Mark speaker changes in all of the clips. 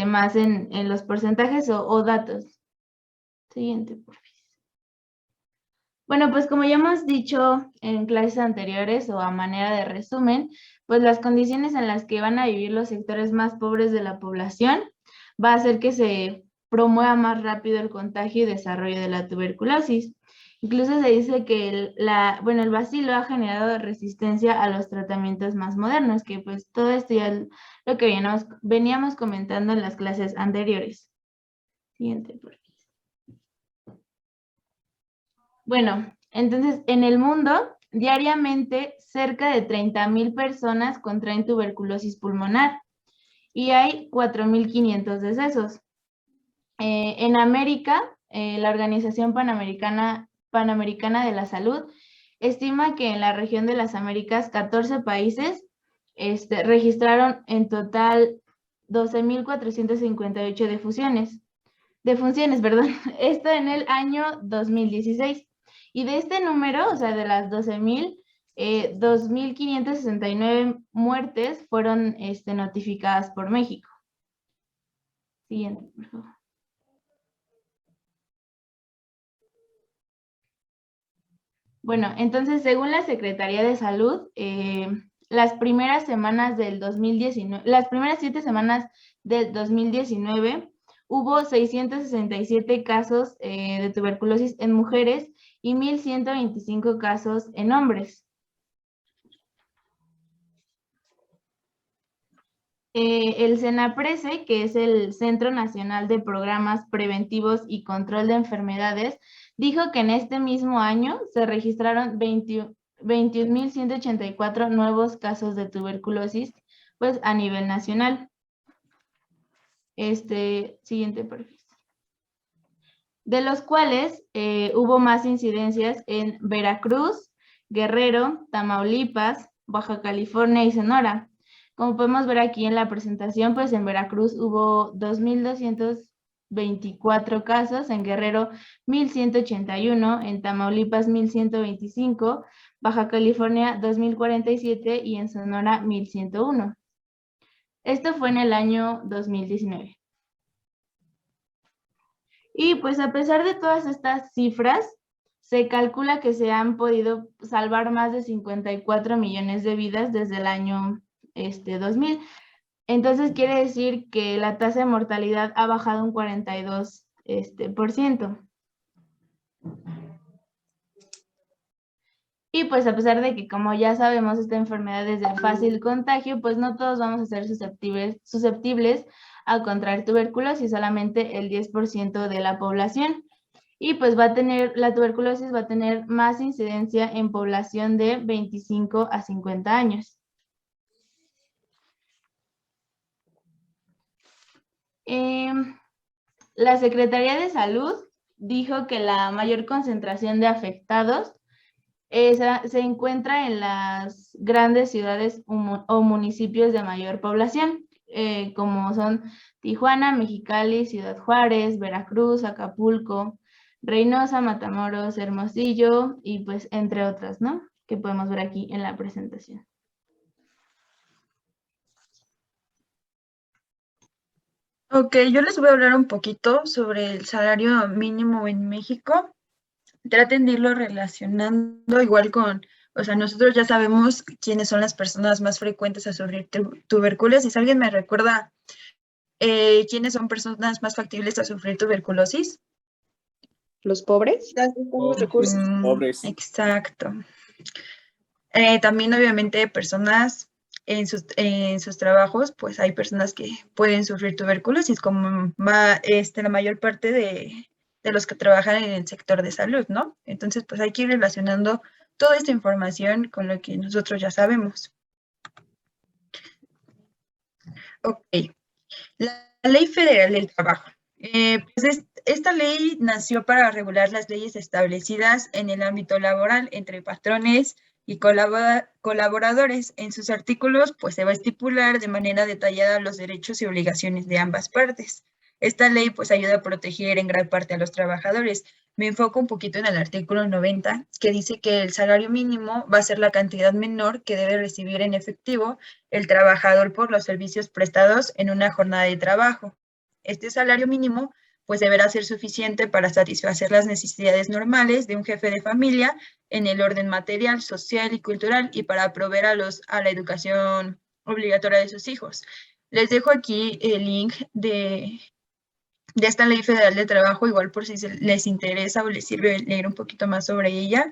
Speaker 1: más en los porcentajes o datos. Siguiente, por favor. Bueno, pues como ya hemos dicho en clases anteriores o a manera de resumen, pues las condiciones en las que van a vivir los sectores más pobres de la población va a hacer que se promueva más rápido el contagio y desarrollo de la tuberculosis. Incluso se dice que el bacilo ha generado resistencia a los tratamientos más modernos, que pues todo esto ya es lo que veníamos comentando en las clases anteriores. Siguiente, por favor. Bueno, entonces en el mundo, diariamente cerca de 30,000 personas contraen tuberculosis pulmonar y hay 4,500 decesos. En América, la Organización Panamericana de la Salud estima que en la región de las Américas, 14 países registraron en total 12,458 defunciones, perdón, esto en el año 2016. Y de este número, o sea, de las 12,000, 2,569 muertes fueron notificadas por México. Siguiente, por favor. Bueno, entonces, según la Secretaría de Salud, las primeras 7 semanas del 2019, hubo 667 casos de tuberculosis en mujeres y 1,125 casos en hombres. El CENAPRESE, que es el Centro Nacional de Programas Preventivos y Control de Enfermedades, dijo que en este mismo año se registraron 21,184 nuevos casos de tuberculosis, pues a nivel nacional. Siguiente perfil. De los cuales hubo más incidencias en Veracruz, Guerrero, Tamaulipas, Baja California y Sonora. Como podemos ver aquí en la presentación, pues en Veracruz hubo 2,224 casos, en Guerrero 1,181, en Tamaulipas 1,125, Baja California 2,047 y en Sonora 1,101. Esto fue en el año 2019. Y pues a pesar de todas estas cifras, se calcula que se han podido salvar más de 54 millones de vidas desde el año 2000. Entonces quiere decir que la tasa de mortalidad ha bajado un 42%. Y pues a pesar de que, como ya sabemos, esta enfermedad es de fácil contagio, pues no todos vamos a ser susceptibles a contraer tuberculosis, solamente el 10% de la población. Y pues la tuberculosis va a tener más incidencia en población de 25 a 50 años. La Secretaría de Salud dijo que la mayor concentración de afectados se encuentra en las grandes ciudades o municipios de mayor población, como son Tijuana, Mexicali, Ciudad Juárez, Veracruz, Acapulco, Reynosa, Matamoros, Hermosillo y pues entre otras, ¿no? Que podemos ver aquí en la presentación.
Speaker 2: Ok, yo les voy a hablar un poquito sobre el salario mínimo en México. Traten de irlo relacionando igual con, o sea, nosotros ya sabemos quiénes son las personas más frecuentes a sufrir tuberculosis. ¿Alguien me recuerda quiénes son personas más factibles a sufrir tuberculosis?
Speaker 3: ¿Los pobres?
Speaker 4: Las de bajos recursos.
Speaker 5: Pobres.
Speaker 2: Exacto. También obviamente personas en sus trabajos, pues hay personas que pueden sufrir tuberculosis, como la mayor parte de los que trabajan en el sector de salud, ¿no? Entonces, pues hay que ir relacionando toda esta información con lo que nosotros ya sabemos. Ok. La Ley Federal del Trabajo. Pues esta ley nació para regular las leyes establecidas en el ámbito laboral entre patrones y colaboradores. En sus artículos, pues se va a estipular de manera detallada los derechos y obligaciones de ambas partes. Esta ley pues ayuda a proteger en gran parte a los trabajadores. Me enfoco un poquito en el artículo 90, que dice que el salario mínimo va a ser la cantidad menor que debe recibir en efectivo el trabajador por los servicios prestados en una jornada de trabajo. Este salario mínimo pues deberá ser suficiente para satisfacer las necesidades normales de un jefe de familia en el orden material, social y cultural y para proveer a la educación obligatoria de sus hijos. Les dejo aquí el link de esta Ley Federal de Trabajo, igual por si les interesa o les sirve leer un poquito más sobre ella.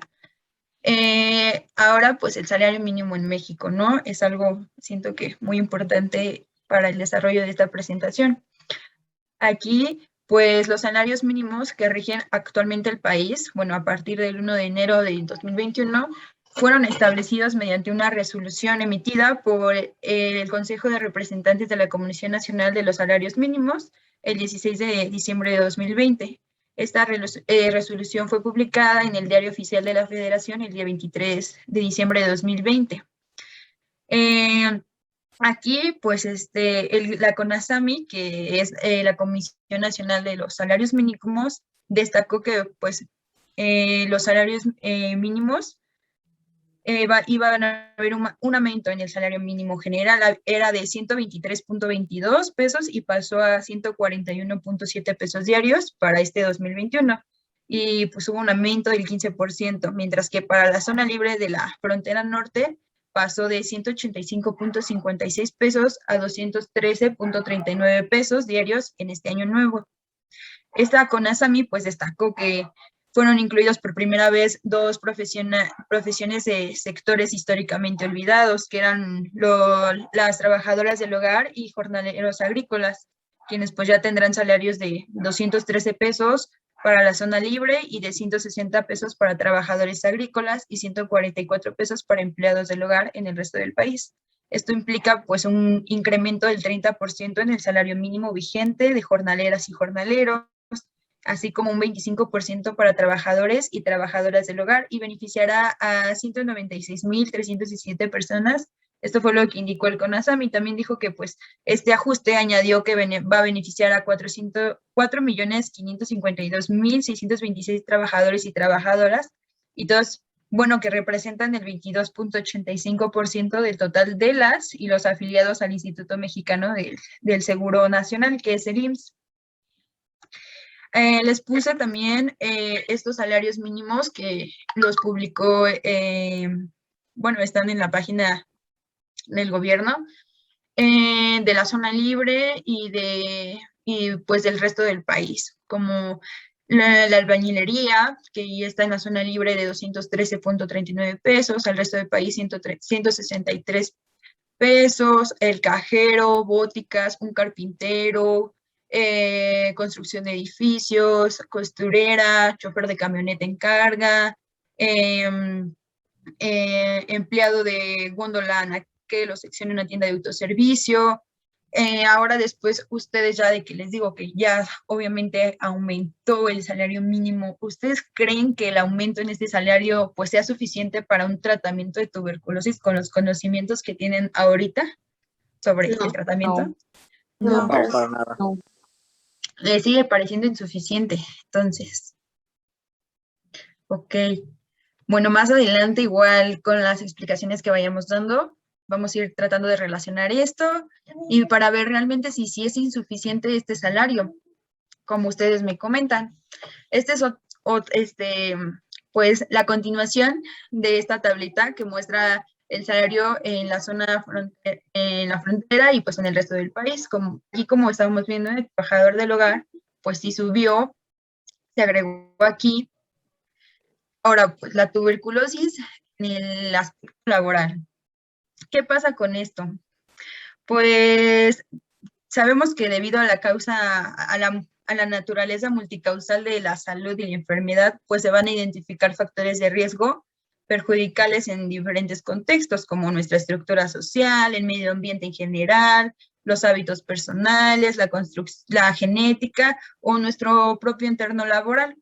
Speaker 2: Ahora, pues el salario mínimo en México, ¿no? Es algo, siento que muy importante para el desarrollo de esta presentación. Aquí, pues los salarios mínimos que rigen actualmente el país, bueno, a partir del 1 de enero de 2021, fueron establecidos mediante una resolución emitida por el Consejo de Representantes de la Comisión Nacional de los Salarios Mínimos el 16 de diciembre de 2020. Esta resolución fue publicada en el Diario Oficial de la Federación el día 23 de diciembre de 2020. Aquí, pues, la CONASAMI, que es la Comisión Nacional de los Salarios Mínimos, destacó que, pues, los salarios mínimos iban a haber un aumento en el salario mínimo general, era de 123.22 pesos y pasó a 141.7 pesos diarios para este 2021. Y pues hubo un aumento del 15%, mientras que para la zona libre de la frontera norte pasó de 185.56 pesos a 213.39 pesos diarios en este año nuevo. Esta CONASAMI pues destacó que fueron incluidos por primera vez dos profesiones de sectores históricamente olvidados, que eran las trabajadoras del hogar y jornaleros agrícolas, quienes pues ya tendrán salarios de 213 pesos para la zona libre y de 160 pesos para trabajadores agrícolas y 144 pesos para empleados del hogar en el resto del país. Esto implica pues un incremento del 30% en el salario mínimo vigente de jornaleras y jornaleros, así como un 25% para trabajadores y trabajadoras del hogar y beneficiará a 196.317 personas. Esto fue lo que indicó el CONASAMI. También dijo que pues este ajuste añadió que va a beneficiar a 4.552.626 trabajadores y trabajadoras y todos, bueno, que representan el 22.85% del total de las y los afiliados al Instituto Mexicano del Seguro Nacional, que es el IMSS. Les puse también estos salarios mínimos que los publicó, bueno, están en la página del gobierno, de la zona libre y pues del resto del país, como la albañilería, que ya está en la zona libre de 213.39 pesos, al resto del país 163 pesos, el cajero, bóticas, un carpintero, construcción de edificios, costurera, chofer de camioneta en carga, empleado de góndola que lo secciona una tienda de autoservicio. Ahora después ustedes ya de que les digo que ya obviamente aumentó el salario mínimo, ¿ustedes creen que el aumento en este salario pues sea suficiente para un tratamiento de tuberculosis con los conocimientos que tienen ahorita sobre el tratamiento?
Speaker 3: No,
Speaker 4: para nada.
Speaker 3: no.
Speaker 2: Le sigue pareciendo insuficiente, entonces. Ok. Bueno, más adelante igual con las explicaciones que vayamos dando, vamos a ir tratando de relacionar esto y para ver realmente si es insuficiente este salario, como ustedes me comentan. Este es pues la continuación de esta tablita que muestra el salario en la zona en la frontera y pues en el resto del país. Y como estábamos viendo, el trabajador del hogar, pues sí subió, se agregó aquí. Ahora, pues la tuberculosis en el aspecto laboral. ¿Qué pasa con esto? Pues sabemos que debido a la causa, a la naturaleza multicausal de la salud y la enfermedad, pues se van a identificar factores de riesgo perjudiciales en diferentes contextos, como nuestra estructura social, el medio ambiente en general, los hábitos personales, la genética o nuestro propio entorno laboral.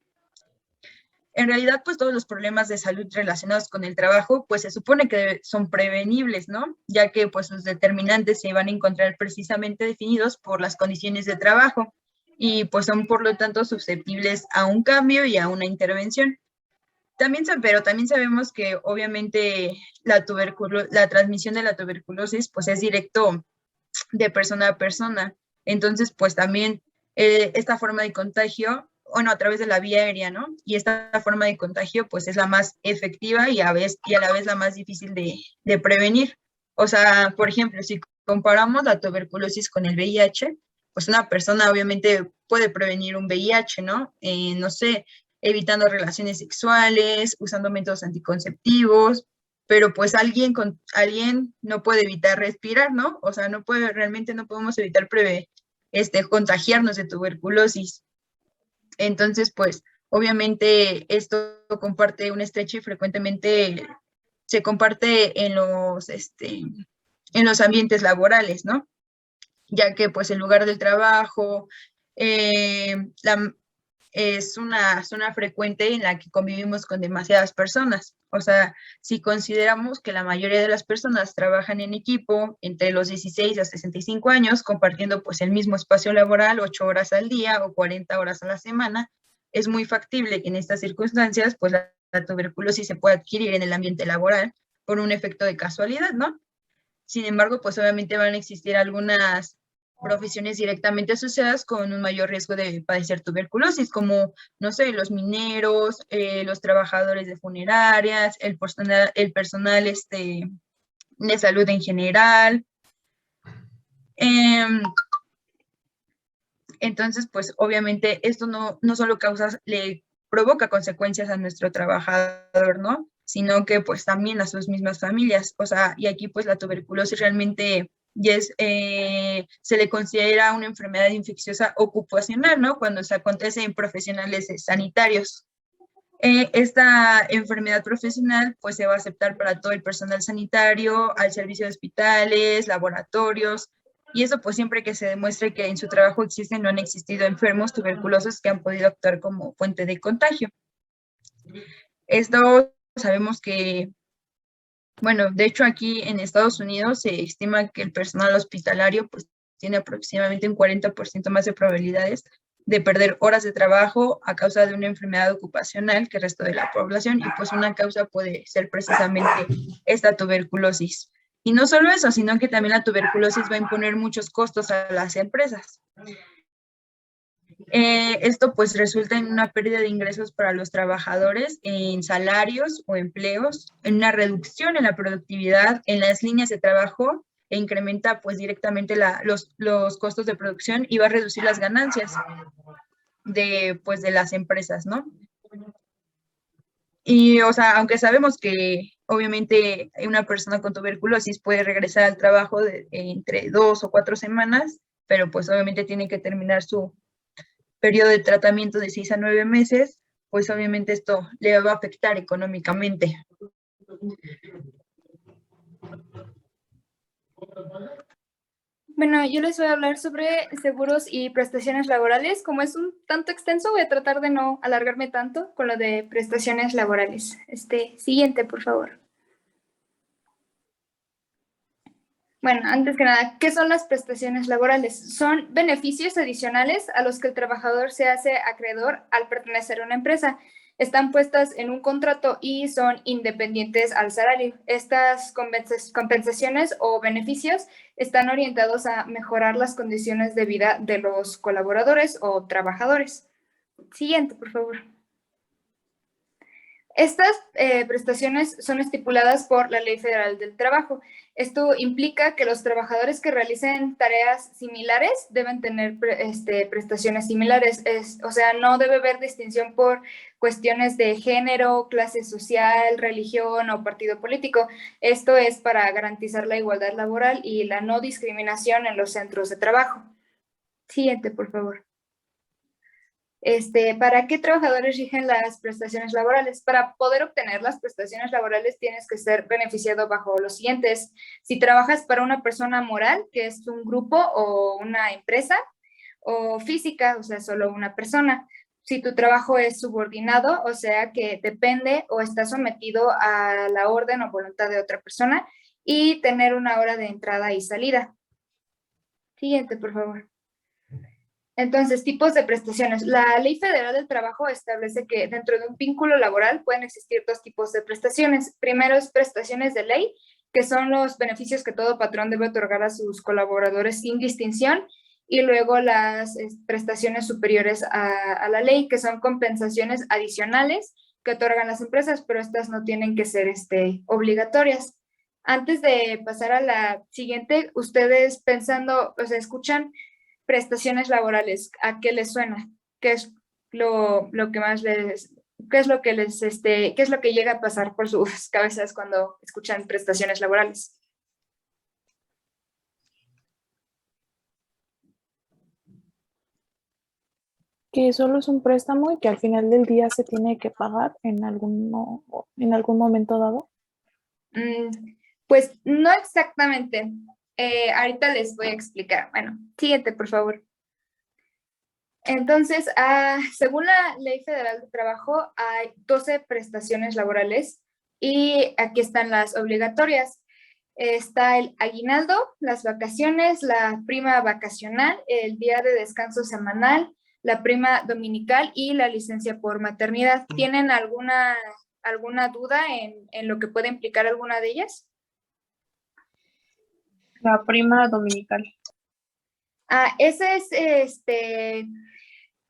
Speaker 2: En realidad, pues todos los problemas de salud relacionados con el trabajo, pues se supone que son prevenibles, ¿no? Ya que pues sus determinantes se van a encontrar precisamente definidos por las condiciones de trabajo y pues son por lo tanto susceptibles a un cambio y a una intervención. Pero también sabemos que obviamente la transmisión de la tuberculosis pues es directo de persona a persona. Entonces, pues también esta forma de contagio, bueno, a través de la vía aérea, ¿no? Y esta forma de contagio, pues es la más efectiva y a la vez la más difícil de prevenir. O sea, por ejemplo, si comparamos la tuberculosis con el VIH, pues una persona obviamente puede prevenir un VIH, ¿no? No sé, evitando relaciones sexuales, usando métodos anticonceptivos, pero pues alguien no puede evitar respirar, ¿no? O sea, realmente no podemos evitar contagiarnos de tuberculosis. Entonces, pues, obviamente esto comparte un estrecho y frecuentemente se comparte en los ambientes laborales, ¿no? Ya que pues el lugar del trabajo, es una zona frecuente en la que convivimos con demasiadas personas. O sea, si consideramos que la mayoría de las personas trabajan en equipo entre los 16 a 65 años, compartiendo pues el mismo espacio laboral, 8 horas al día o 40 horas a la semana, es muy factible que en estas circunstancias pues la tuberculosis se pueda adquirir en el ambiente laboral por un efecto de casualidad, ¿no? Sin embargo, pues obviamente van a existir algunas profesiones directamente asociadas con un mayor riesgo de padecer tuberculosis, como, no sé, los mineros, los trabajadores de funerarias, el personal de salud en general. Entonces, pues obviamente esto no solo le provoca consecuencias a nuestro trabajador, ¿no? Sino que pues también a sus mismas familias. O sea, y aquí pues la tuberculosis realmente se le considera una enfermedad infecciosa ocupacional, ¿no? Cuando se acontece en profesionales sanitarios. Esta enfermedad profesional pues se va a aceptar para todo el personal sanitario, al servicio de hospitales, laboratorios, y eso pues siempre que se demuestre que en su trabajo existen o han existido enfermos tuberculosos que han podido actuar como fuente de contagio. Esto sabemos que, bueno, de hecho aquí en Estados Unidos se estima que el personal hospitalario pues tiene aproximadamente un 40% más de probabilidades de perder horas de trabajo a causa de una enfermedad ocupacional que el resto de la población, y pues una causa puede ser precisamente esta tuberculosis. Y no solo eso, sino que también la tuberculosis va a imponer muchos costos a las empresas. Esto pues resulta en una pérdida de ingresos para los trabajadores, en salarios o empleos, en una reducción en la productividad, en las líneas de trabajo, e incrementa pues directamente los costos de producción y va a reducir las ganancias de las empresas, ¿no? Y, o sea, aunque sabemos que obviamente una persona con tuberculosis puede regresar al trabajo entre 2 o 4 semanas, pero pues obviamente tiene que terminar su periodo de tratamiento de 6 a 9 meses, pues obviamente esto le va a afectar económicamente.
Speaker 4: Bueno, yo les voy a hablar sobre seguros y prestaciones laborales. Como es un tanto extenso, voy a tratar de no alargarme tanto con lo de prestaciones laborales. Siguiente, por favor. Bueno, antes que nada, ¿qué son las prestaciones laborales? Son beneficios adicionales a los que el trabajador se hace acreedor al pertenecer a una empresa. Están puestas en un contrato y son independientes al salario. Estas compensaciones o beneficios están orientados a mejorar las condiciones de vida de los colaboradores o trabajadores. Siguiente, por favor. Estas prestaciones son estipuladas por la Ley Federal del Trabajo. Esto implica que los trabajadores que realicen tareas similares deben tener prestaciones similares. O sea, no debe haber distinción por cuestiones de género, clase social, religión o partido político. Esto es para garantizar la igualdad laboral y la no discriminación en los centros de trabajo. Siguiente, por favor. ¿Para qué trabajadores rigen las prestaciones laborales? Para poder obtener las prestaciones laborales tienes que ser beneficiado bajo los siguientes. Si trabajas para una persona moral, que es un grupo o una empresa, o física, o sea, solo una persona. Si tu trabajo es subordinado, o sea, que depende o está sometido a la orden o voluntad de otra persona, y tener una hora de entrada y salida. Siguiente, por favor. Entonces, tipos de prestaciones. La Ley Federal del Trabajo establece que dentro de un vínculo laboral pueden existir dos tipos de prestaciones. Primero es prestaciones de ley, que son los beneficios que todo patrón debe otorgar a sus colaboradores sin distinción, y luego las prestaciones superiores a la ley, que son compensaciones adicionales que otorgan las empresas, pero estas no tienen que ser obligatorias. Antes de pasar a la siguiente, ustedes pensando, o sea, escuchan prestaciones laborales, ¿a qué les suena? ¿Qué es lo que más les, qué es lo que les, qué es lo que llega a pasar por sus cabezas cuando escuchan prestaciones laborales?
Speaker 5: Que solo es un préstamo y que al final del día se tiene que pagar en algún momento dado.
Speaker 4: Pues no exactamente. Ahorita les voy a explicar. Bueno, siguiente, por favor. Entonces, según la Ley Federal de Trabajo, hay 12 prestaciones laborales y aquí están las obligatorias. Está el aguinaldo, las vacaciones, la prima vacacional, el día de descanso semanal, la prima dominical y la licencia por maternidad. ¿Tienen alguna duda en lo que puede implicar alguna de ellas?
Speaker 3: La prima dominical.
Speaker 4: Ese es,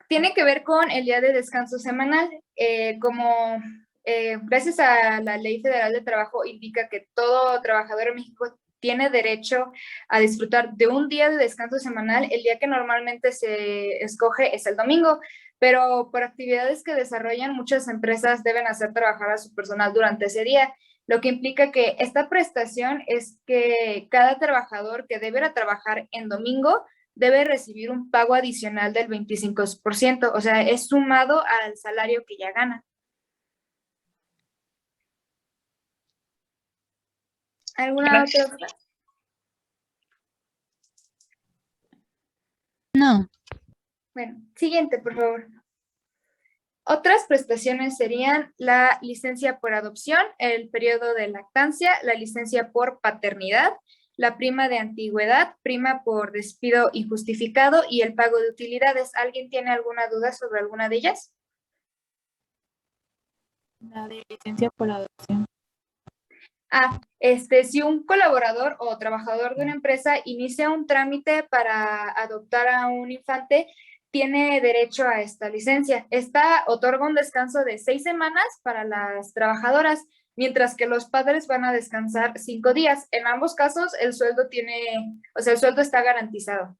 Speaker 4: tiene que ver con el día de descanso semanal. Gracias a la Ley Federal de Trabajo indica que todo trabajador en México tiene derecho a disfrutar de un día de descanso semanal. El día que normalmente se escoge es el domingo, pero por actividades que desarrollan, muchas empresas deben hacer trabajar a su personal durante ese día, lo que implica que esta prestación es que cada trabajador que deberá trabajar en domingo debe recibir un pago adicional del 25%, o sea, es sumado al salario que ya gana. ¿Alguna otra duda?
Speaker 6: No.
Speaker 4: Bueno, siguiente, por favor. Otras prestaciones serían la licencia por adopción, el periodo de lactancia, la licencia por paternidad, la prima de antigüedad, prima por despido injustificado y el pago de utilidades. ¿Alguien tiene alguna duda sobre alguna de ellas?
Speaker 5: La de licencia por adopción.
Speaker 4: Si un colaborador o trabajador de una empresa inicia un trámite para adoptar a un infante, tiene derecho a esta licencia. Esta otorga un descanso de 6 semanas para las trabajadoras, mientras que los padres van a descansar 5 días. En ambos casos, el sueldo está garantizado.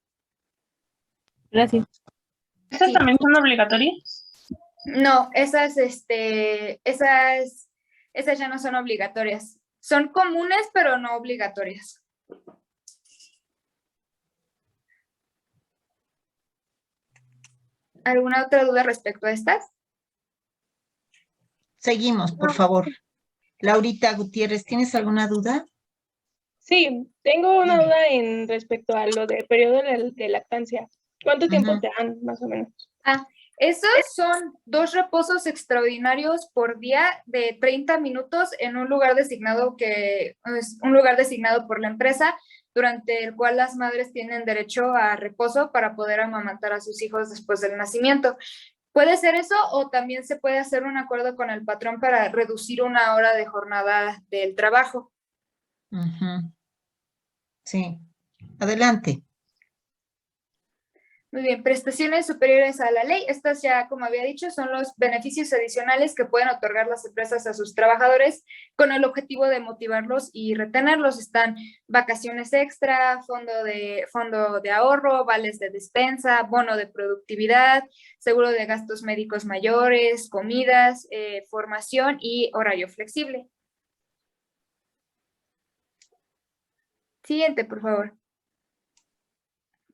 Speaker 5: Gracias.
Speaker 3: ¿Estas
Speaker 4: Sí.
Speaker 3: también son obligatorias?
Speaker 4: No, esas ya no son obligatorias. Son comunes, pero no obligatorias. ¿Alguna otra duda respecto a estas?
Speaker 6: Seguimos, por favor. Laurita Gutiérrez, ¿tienes alguna duda?
Speaker 5: Sí, tengo una duda en respecto a lo del periodo de lactancia. ¿Cuánto tiempo te dan, más o menos?
Speaker 4: Esos son 2 reposos extraordinarios por día de 30 minutos en un lugar designado por la empresa, durante el cual las madres tienen derecho a reposo para poder amamantar a sus hijos después del nacimiento. Puede ser eso, o también se puede hacer un acuerdo con el patrón para reducir 1 hora de jornada del trabajo.
Speaker 6: Sí. Adelante.
Speaker 4: Muy bien, prestaciones superiores a la ley. Estas ya, como había dicho, son los beneficios adicionales que pueden otorgar las empresas a sus trabajadores con el objetivo de motivarlos y retenerlos. Están vacaciones extra, fondo de ahorro, vales de despensa, bono de productividad, seguro de gastos médicos mayores, comidas, formación y horario flexible. Siguiente, por favor.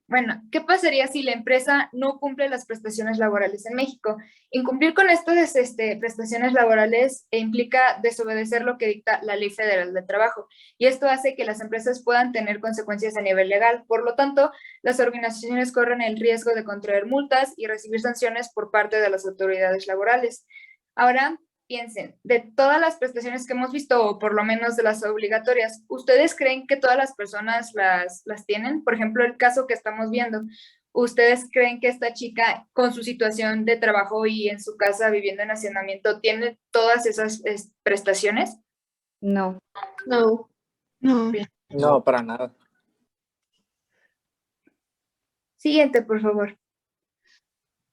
Speaker 4: Bueno, ¿qué pasaría si la empresa no cumple las prestaciones laborales en México? Incumplir con estas prestaciones laborales implica desobedecer lo que dicta la Ley Federal del Trabajo, y esto hace que las empresas puedan tener consecuencias a nivel legal. Por lo tanto, las organizaciones corren el riesgo de contraer multas y recibir sanciones por parte de las autoridades laborales. Ahora, piensen, de todas las prestaciones que hemos visto, o por lo menos de las obligatorias, ¿ustedes creen que todas las personas las tienen? Por ejemplo, el caso que estamos viendo. ¿Ustedes creen que esta chica, con su situación de trabajo y en su casa viviendo en hacinamiento, tiene todas esas prestaciones?
Speaker 7: No.
Speaker 5: No.
Speaker 2: No.
Speaker 8: No, para nada.
Speaker 4: Siguiente, por favor.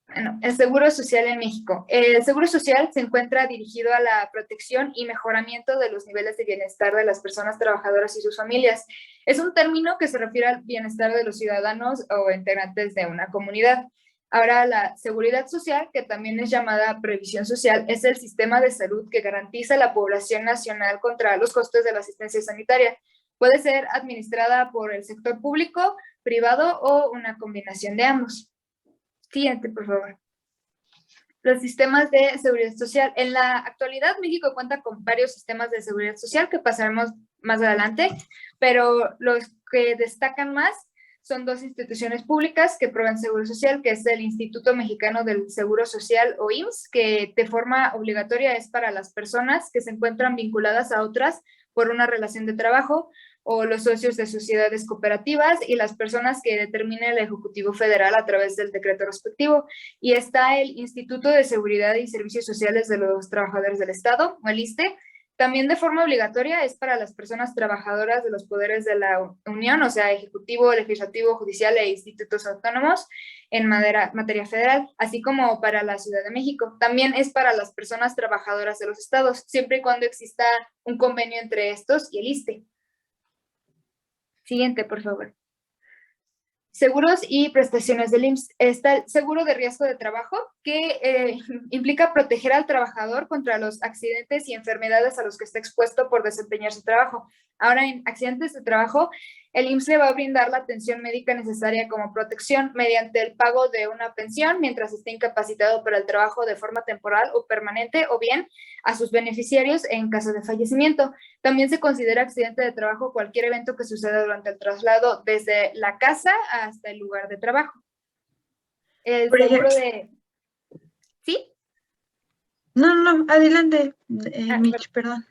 Speaker 4: Bueno, el Seguro Social en México. El Seguro Social se encuentra dirigido a la protección y mejoramiento de los niveles de bienestar de las personas trabajadoras y sus familias. Es un término que se refiere al bienestar de los ciudadanos o integrantes de una comunidad. Ahora, la seguridad social, que también es llamada previsión social, es el sistema de salud que garantiza a la población nacional contra los costos de la asistencia sanitaria. Puede ser administrada por el sector público, privado o una combinación de ambos. Siguiente, por favor. Los sistemas de seguridad social. En la actualidad, México cuenta con varios sistemas de seguridad social que pasaremos más adelante, pero los que destacan más son dos instituciones públicas que proveen seguro social, que es el Instituto Mexicano del Seguro Social o IMSS, que de forma obligatoria es para las personas que se encuentran vinculadas a otras por una relación de trabajo, o los socios de sociedades cooperativas y las personas que determine el Ejecutivo Federal a través del decreto respectivo. Y está el Instituto de Seguridad y Servicios Sociales de los Trabajadores del Estado, o el ISSSTE. También de forma obligatoria es para las personas trabajadoras de los poderes de la Unión, o sea, Ejecutivo, Legislativo, Judicial e institutos autónomos en materia federal, así como para la Ciudad de México. También es para las personas trabajadoras de los estados, siempre y cuando exista un convenio entre estos y el ISSSTE. Siguiente, por favor. Seguros y prestaciones del IMSS. Está el seguro de riesgo de trabajo, que implica proteger al trabajador contra los accidentes y enfermedades a los que está expuesto por desempeñar su trabajo. Ahora, en accidentes de trabajo, el IMSS le va a brindar la atención médica necesaria como protección mediante el pago de una pensión mientras esté incapacitado para el trabajo de forma temporal o permanente, o bien a sus beneficiarios en caso de fallecimiento. También se considera accidente de trabajo cualquier evento que suceda durante el traslado desde la casa hasta el lugar de trabajo. El seguro de... ¿Sí?
Speaker 2: No, adelante, Mitch, perdón.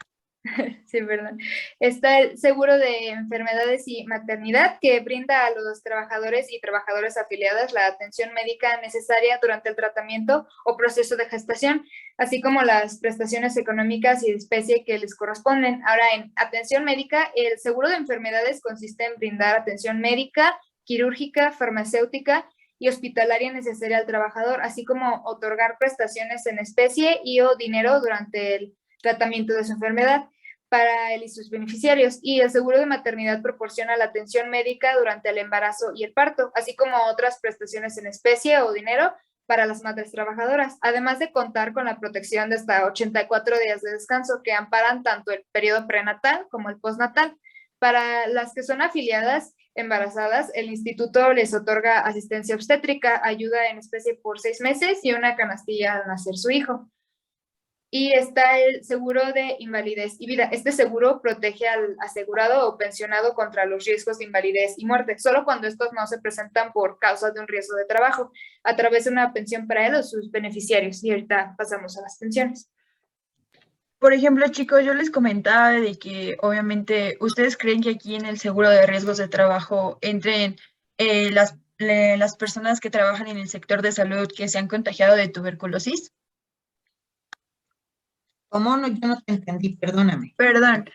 Speaker 4: Sí, perdón. Está el seguro de enfermedades y maternidad, que brinda a los trabajadores y trabajadoras afiliadas la atención médica necesaria durante el tratamiento o proceso de gestación, así como las prestaciones económicas y de especie que les corresponden. Ahora, en atención médica, el seguro de enfermedades consiste en brindar atención médica, quirúrgica, farmacéutica y hospitalaria necesaria al trabajador, así como otorgar prestaciones en especie y o dinero durante el tratamiento de su enfermedad para él y sus beneficiarios. Y el seguro de maternidad proporciona la atención médica durante el embarazo y el parto, así como otras prestaciones en especie o dinero para las madres trabajadoras, además de contar con la protección de hasta 84 días de descanso que amparan tanto el periodo prenatal como el postnatal. Para las que son afiliadas embarazadas, el instituto les otorga asistencia obstétrica, ayuda en especie por 6 meses y una canastilla al nacer su hijo. Y está el seguro de invalidez y vida. Este seguro protege al asegurado o pensionado contra los riesgos de invalidez y muerte, solo cuando estos no se presentan por causa de un riesgo de trabajo, a través de una pensión para él o sus beneficiarios. Y ahorita pasamos a las pensiones.
Speaker 2: Por ejemplo, chicos, yo les comentaba de que obviamente ustedes creen que aquí en el seguro de riesgos de trabajo entren las personas que trabajan en el sector de salud que se han contagiado de tuberculosis.
Speaker 6: ¿Cómo no? Yo no te entendí, perdóname.
Speaker 2: Perdón.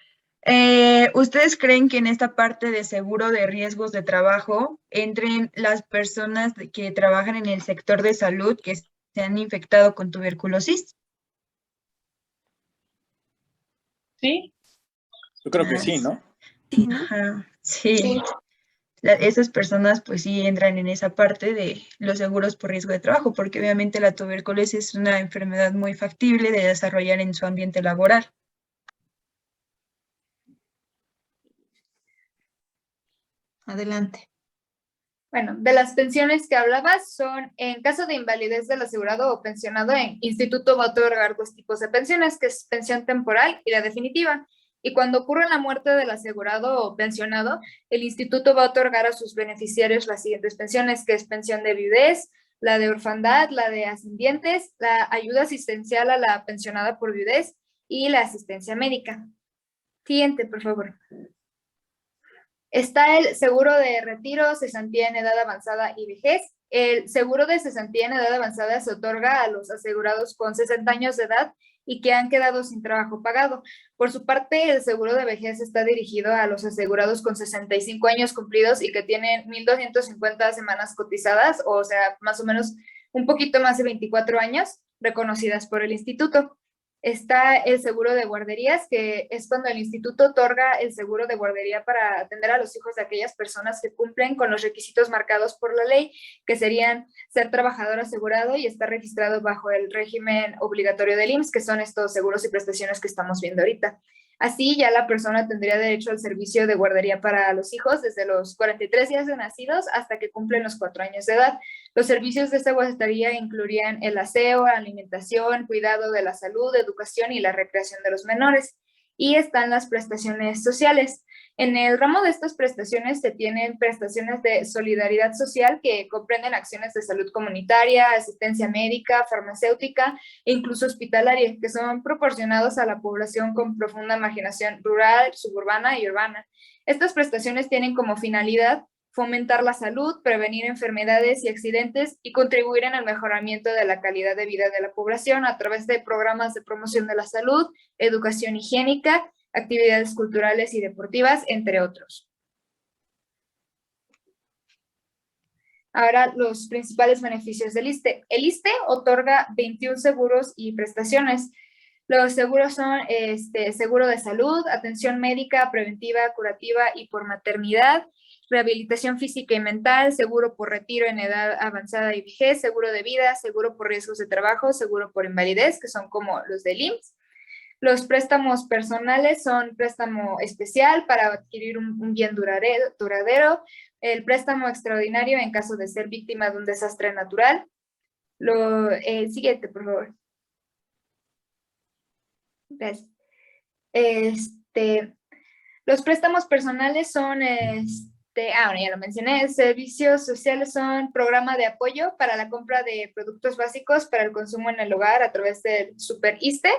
Speaker 2: ¿Ustedes creen que en esta parte de seguro de riesgos de trabajo entren las personas que trabajan en el sector de salud que se han infectado con tuberculosis?
Speaker 3: ¿Sí?
Speaker 8: Yo creo que sí, ¿no?
Speaker 2: Ajá, sí. Esas personas pues sí entran en esa parte de los seguros por riesgo de trabajo, porque obviamente la tuberculosis es una enfermedad muy factible de desarrollar en su ambiente laboral.
Speaker 6: Adelante.
Speaker 4: Bueno, de las pensiones que hablabas son, en caso de invalidez del asegurado o pensionado, el instituto va a otorgar dos tipos de pensiones, que es pensión temporal y la definitiva. Y cuando ocurre la muerte del asegurado o pensionado, el instituto va a otorgar a sus beneficiarios las siguientes pensiones, que es pensión de viudez, la de orfandad, la de ascendientes, la ayuda asistencial a la pensionada por viudez y la asistencia médica. Siguiente, por favor. Está el seguro de retiro, cesantía en edad avanzada y vejez. El seguro de cesantía en edad avanzada se otorga a los asegurados con 60 años de edad y que han quedado sin trabajo pagado. Por su parte, el seguro de vejez está dirigido a los asegurados con 65 años cumplidos y que tienen 1,250 semanas cotizadas, o sea, más o menos un poquito más de 24 años reconocidas por el instituto. Está el seguro de guarderías, que es cuando el instituto otorga el seguro de guardería para atender a los hijos de aquellas personas que cumplen con los requisitos marcados por la ley, que serían ser trabajador asegurado y estar registrado bajo el régimen obligatorio del IMSS, que son estos seguros y prestaciones que estamos viendo ahorita. Así ya la persona tendría derecho al servicio de guardería para los hijos desde los 43 días de nacidos hasta que cumplen los 4 años de edad. Los servicios de esta guardería incluirían el aseo, alimentación, cuidado de la salud, educación y la recreación de los menores. Y están las prestaciones sociales. En el ramo de estas prestaciones se tienen prestaciones de solidaridad social que comprenden acciones de salud comunitaria, asistencia médica, farmacéutica e incluso hospitalaria, que son proporcionados a la población con profunda marginación rural, suburbana y urbana. Estas prestaciones tienen como finalidad fomentar la salud, prevenir enfermedades y accidentes y contribuir en el mejoramiento de la calidad de vida de la población a través de programas de promoción de la salud, educación higiénica, actividades culturales y deportivas, entre otros. Ahora, los principales beneficios del ISSSTE. El ISSSTE otorga 21 seguros y prestaciones. Los seguros son seguro de salud, atención médica, preventiva, curativa y por maternidad, rehabilitación física y mental, seguro por retiro en edad avanzada y vejez, seguro de vida, seguro por riesgos de trabajo, seguro por invalidez, que son como los del IMSS. Los préstamos personales son préstamo especial para adquirir un bien duradero, el préstamo extraordinario en caso de ser víctima de un desastre natural. Siguiente, por favor. Gracias. Los préstamos personales son, bueno, ya lo mencioné, servicios sociales son programa de apoyo para la compra de productos básicos para el consumo en el hogar a través del Super ISSSTE,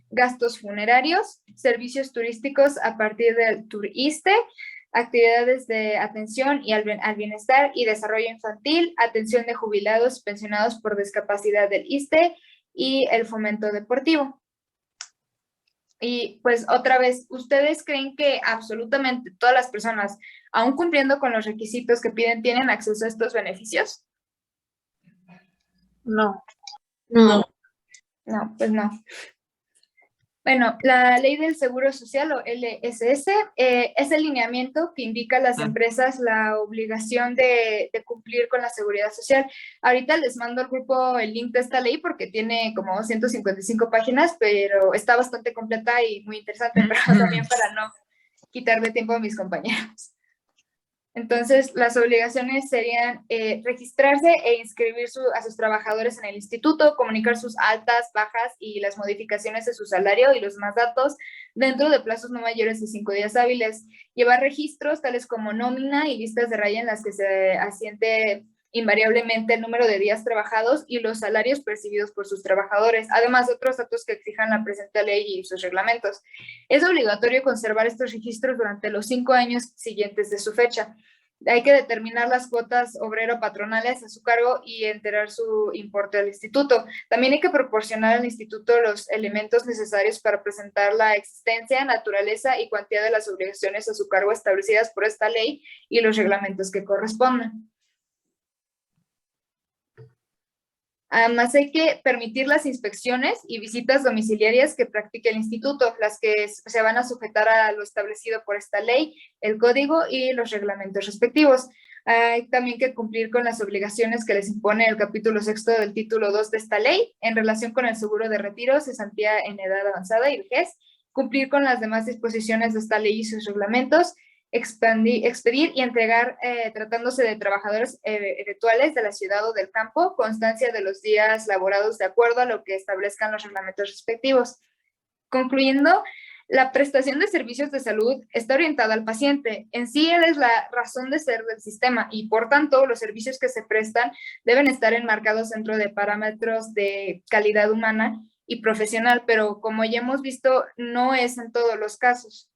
Speaker 4: gastos funerarios, servicios turísticos a partir del Tour ISSSTE, actividades de atención y al bienestar y desarrollo infantil, atención de jubilados y pensionados por discapacidad del ISSSTE y el fomento deportivo. Y pues otra vez, ¿ustedes creen que absolutamente todas las personas, aún cumpliendo con los requisitos que piden, tienen acceso a estos beneficios?
Speaker 3: No.
Speaker 6: No.
Speaker 4: No, pues no. Bueno, la Ley del Seguro Social, o LSS, es el lineamiento que indica a las empresas la obligación de cumplir con la seguridad social. Ahorita les mando al grupo el link de esta ley porque tiene como 155 páginas, pero está bastante completa y muy interesante, pero también para no quitarle tiempo a mis compañeros. Entonces, las obligaciones serían registrarse e inscribir a sus trabajadores en el instituto, comunicar sus altas, bajas y las modificaciones de su salario y los más datos dentro de plazos no mayores de 5 días hábiles. Llevar registros tales como nómina y listas de raya en las que se asiente invariablemente el número de días trabajados y los salarios percibidos por sus trabajadores, además de otros datos que exijan la presente ley y sus reglamentos. Es obligatorio conservar estos registros durante los 5 años siguientes de su fecha. Hay que determinar las cuotas obrero-patronales a su cargo y enterar su importe al instituto. También hay que proporcionar al instituto los elementos necesarios para presentar la existencia, naturaleza y cuantía de las obligaciones a su cargo establecidas por esta ley y los reglamentos que correspondan. Además, hay que permitir las inspecciones y visitas domiciliarias que practique el instituto, las que se van a sujetar a lo establecido por esta ley, el código y los reglamentos respectivos. Hay también que cumplir con las obligaciones que les impone el capítulo 6 del título 2 de esta ley en relación con el seguro de retiro, cesantía en edad avanzada y vejez, cumplir con las demás disposiciones de esta ley y sus reglamentos, expedir y entregar, tratándose de trabajadores eventuales de la ciudad o del campo, constancia de los días laborados de acuerdo a lo que establezcan los reglamentos respectivos. Concluyendo, la prestación de servicios de salud está orientada al paciente. En sí, él es la razón de ser del sistema y, por tanto, los servicios que se prestan deben estar enmarcados dentro de parámetros de calidad humana y profesional, pero como ya hemos visto, no es en todos los casos.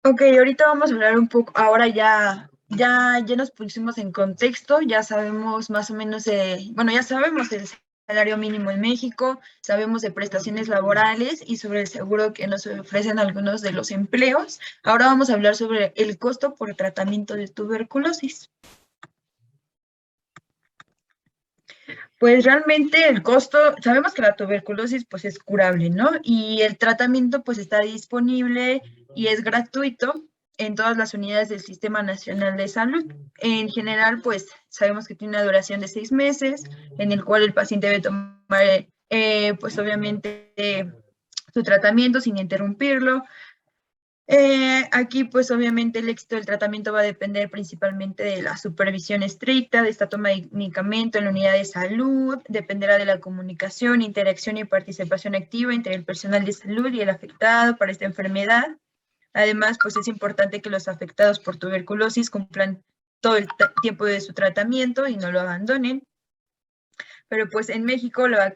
Speaker 2: Ok, ahorita vamos a hablar un poco, ahora ya nos pusimos en contexto, ya sabemos más o menos, bueno, ya sabemos el salario mínimo en México, sabemos de prestaciones laborales y sobre el seguro que nos ofrecen algunos de los empleos. Ahora vamos a hablar sobre el costo por tratamiento de tuberculosis. Pues realmente el costo, sabemos que la tuberculosis pues es curable, ¿no? Y el tratamiento pues está disponible y es gratuito en todas las unidades del Sistema Nacional de Salud. En general pues sabemos que tiene una duración de 6 meses en el cual el paciente debe tomar pues obviamente su tratamiento sin interrumpirlo. Aquí, pues obviamente el éxito del tratamiento va a depender principalmente de la supervisión estricta, de esta toma de medicamento en la unidad de salud, dependerá de la comunicación, interacción y participación activa entre el personal de salud y el afectado para esta enfermedad. Además, pues es importante que los afectados por tuberculosis cumplan todo el tiempo de su tratamiento y no lo abandonen. Pero pues en México una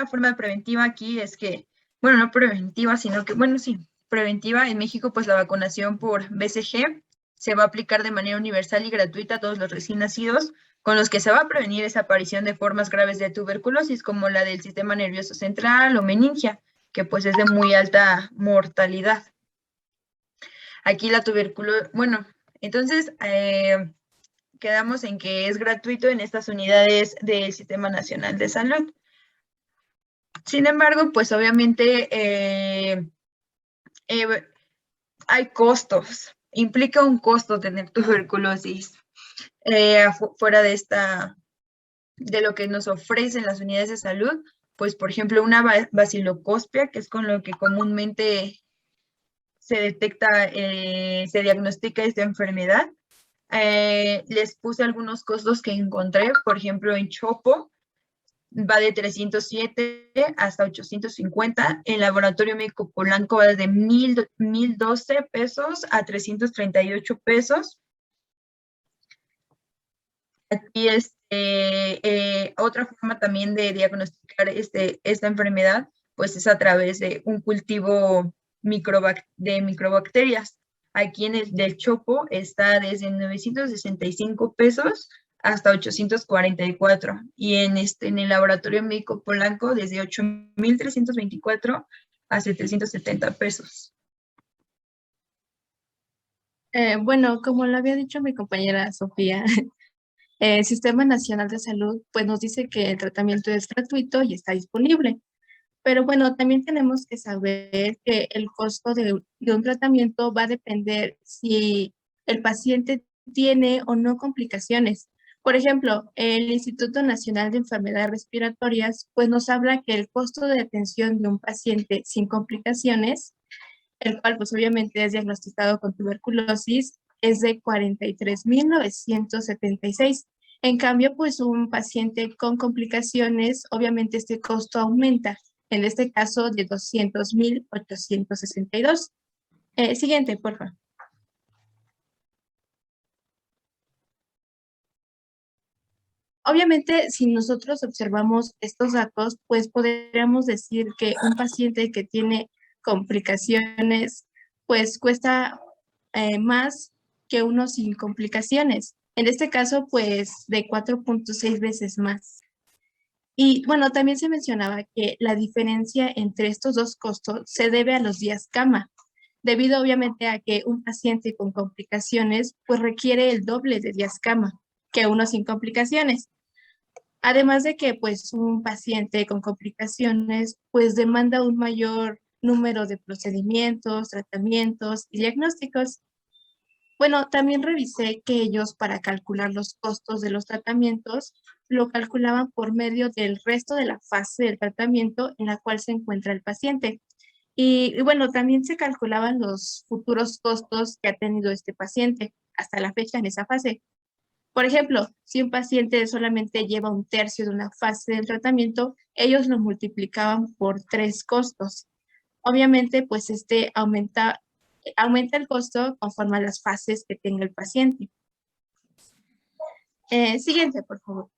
Speaker 2: forma preventiva aquí es que, bueno, no preventiva, sino que, bueno, sí, preventiva. En México, pues la vacunación por BCG se va a aplicar de manera universal y gratuita a todos los recién nacidos, con los que se va a prevenir esa aparición de formas graves de tuberculosis, como la del sistema nervioso central o meningia, que pues es de muy alta mortalidad. Aquí la tuberculosis, bueno, entonces quedamos en que es gratuito en estas unidades del Sistema Nacional de Salud. Sin embargo, pues obviamente hay costos, implica un costo tener tuberculosis fuera de lo que nos ofrecen las unidades de salud, pues por ejemplo una bacilocospia, que es con lo que comúnmente se detecta, se diagnostica esta enfermedad. Les puse algunos costos que encontré, por ejemplo en Chopo, va de 307 hasta 850. En Laboratorio Médico Polanco va de 1,012 pesos a 338 pesos. Aquí otra forma también de diagnosticar esta enfermedad, pues es a través de un cultivo de microbacterias. Aquí en el del Chopo está desde 965 pesos hasta 844. Y en el Laboratorio Médico Polanco desde 8,324 a 770 pesos.
Speaker 7: Bueno, como lo había dicho mi compañera Sofía, el Sistema Nacional de Salud pues nos dice que el tratamiento es gratuito y está disponible. Pero bueno, también tenemos que saber que el costo de un tratamiento va a depender si el paciente tiene o no complicaciones. Por ejemplo, el Instituto Nacional de Enfermedades Respiratorias pues nos habla que el costo de atención de un paciente sin complicaciones, el cual pues obviamente es diagnosticado con tuberculosis, es de 43,976. En cambio, pues un paciente con complicaciones, obviamente este costo aumenta, en este caso de 200,862. Siguiente, por favor. Obviamente, si nosotros observamos estos datos, pues podríamos decir que un paciente que tiene complicaciones, pues cuesta más que uno sin complicaciones. En este caso, pues de 4.6 veces más. Y bueno, también se mencionaba que la diferencia entre estos dos costos se debe a los días cama, debido obviamente a que un paciente con complicaciones pues requiere el doble de días cama que uno sin complicaciones. Además de que pues un paciente con complicaciones pues demanda un mayor número de procedimientos, tratamientos y diagnósticos. Bueno, también revisé que ellos para calcular los costos de los tratamientos lo calculaban por medio del resto de la fase del tratamiento en la cual se encuentra el paciente. Y bueno, también se calculaban los futuros costos que ha tenido este paciente hasta la fecha en esa fase. Por ejemplo, si un paciente solamente lleva un tercio de una fase del tratamiento, ellos lo multiplicaban por 3 costos. Obviamente, pues aumenta el costo conforme a las fases que tenga el paciente. Siguiente, por favor.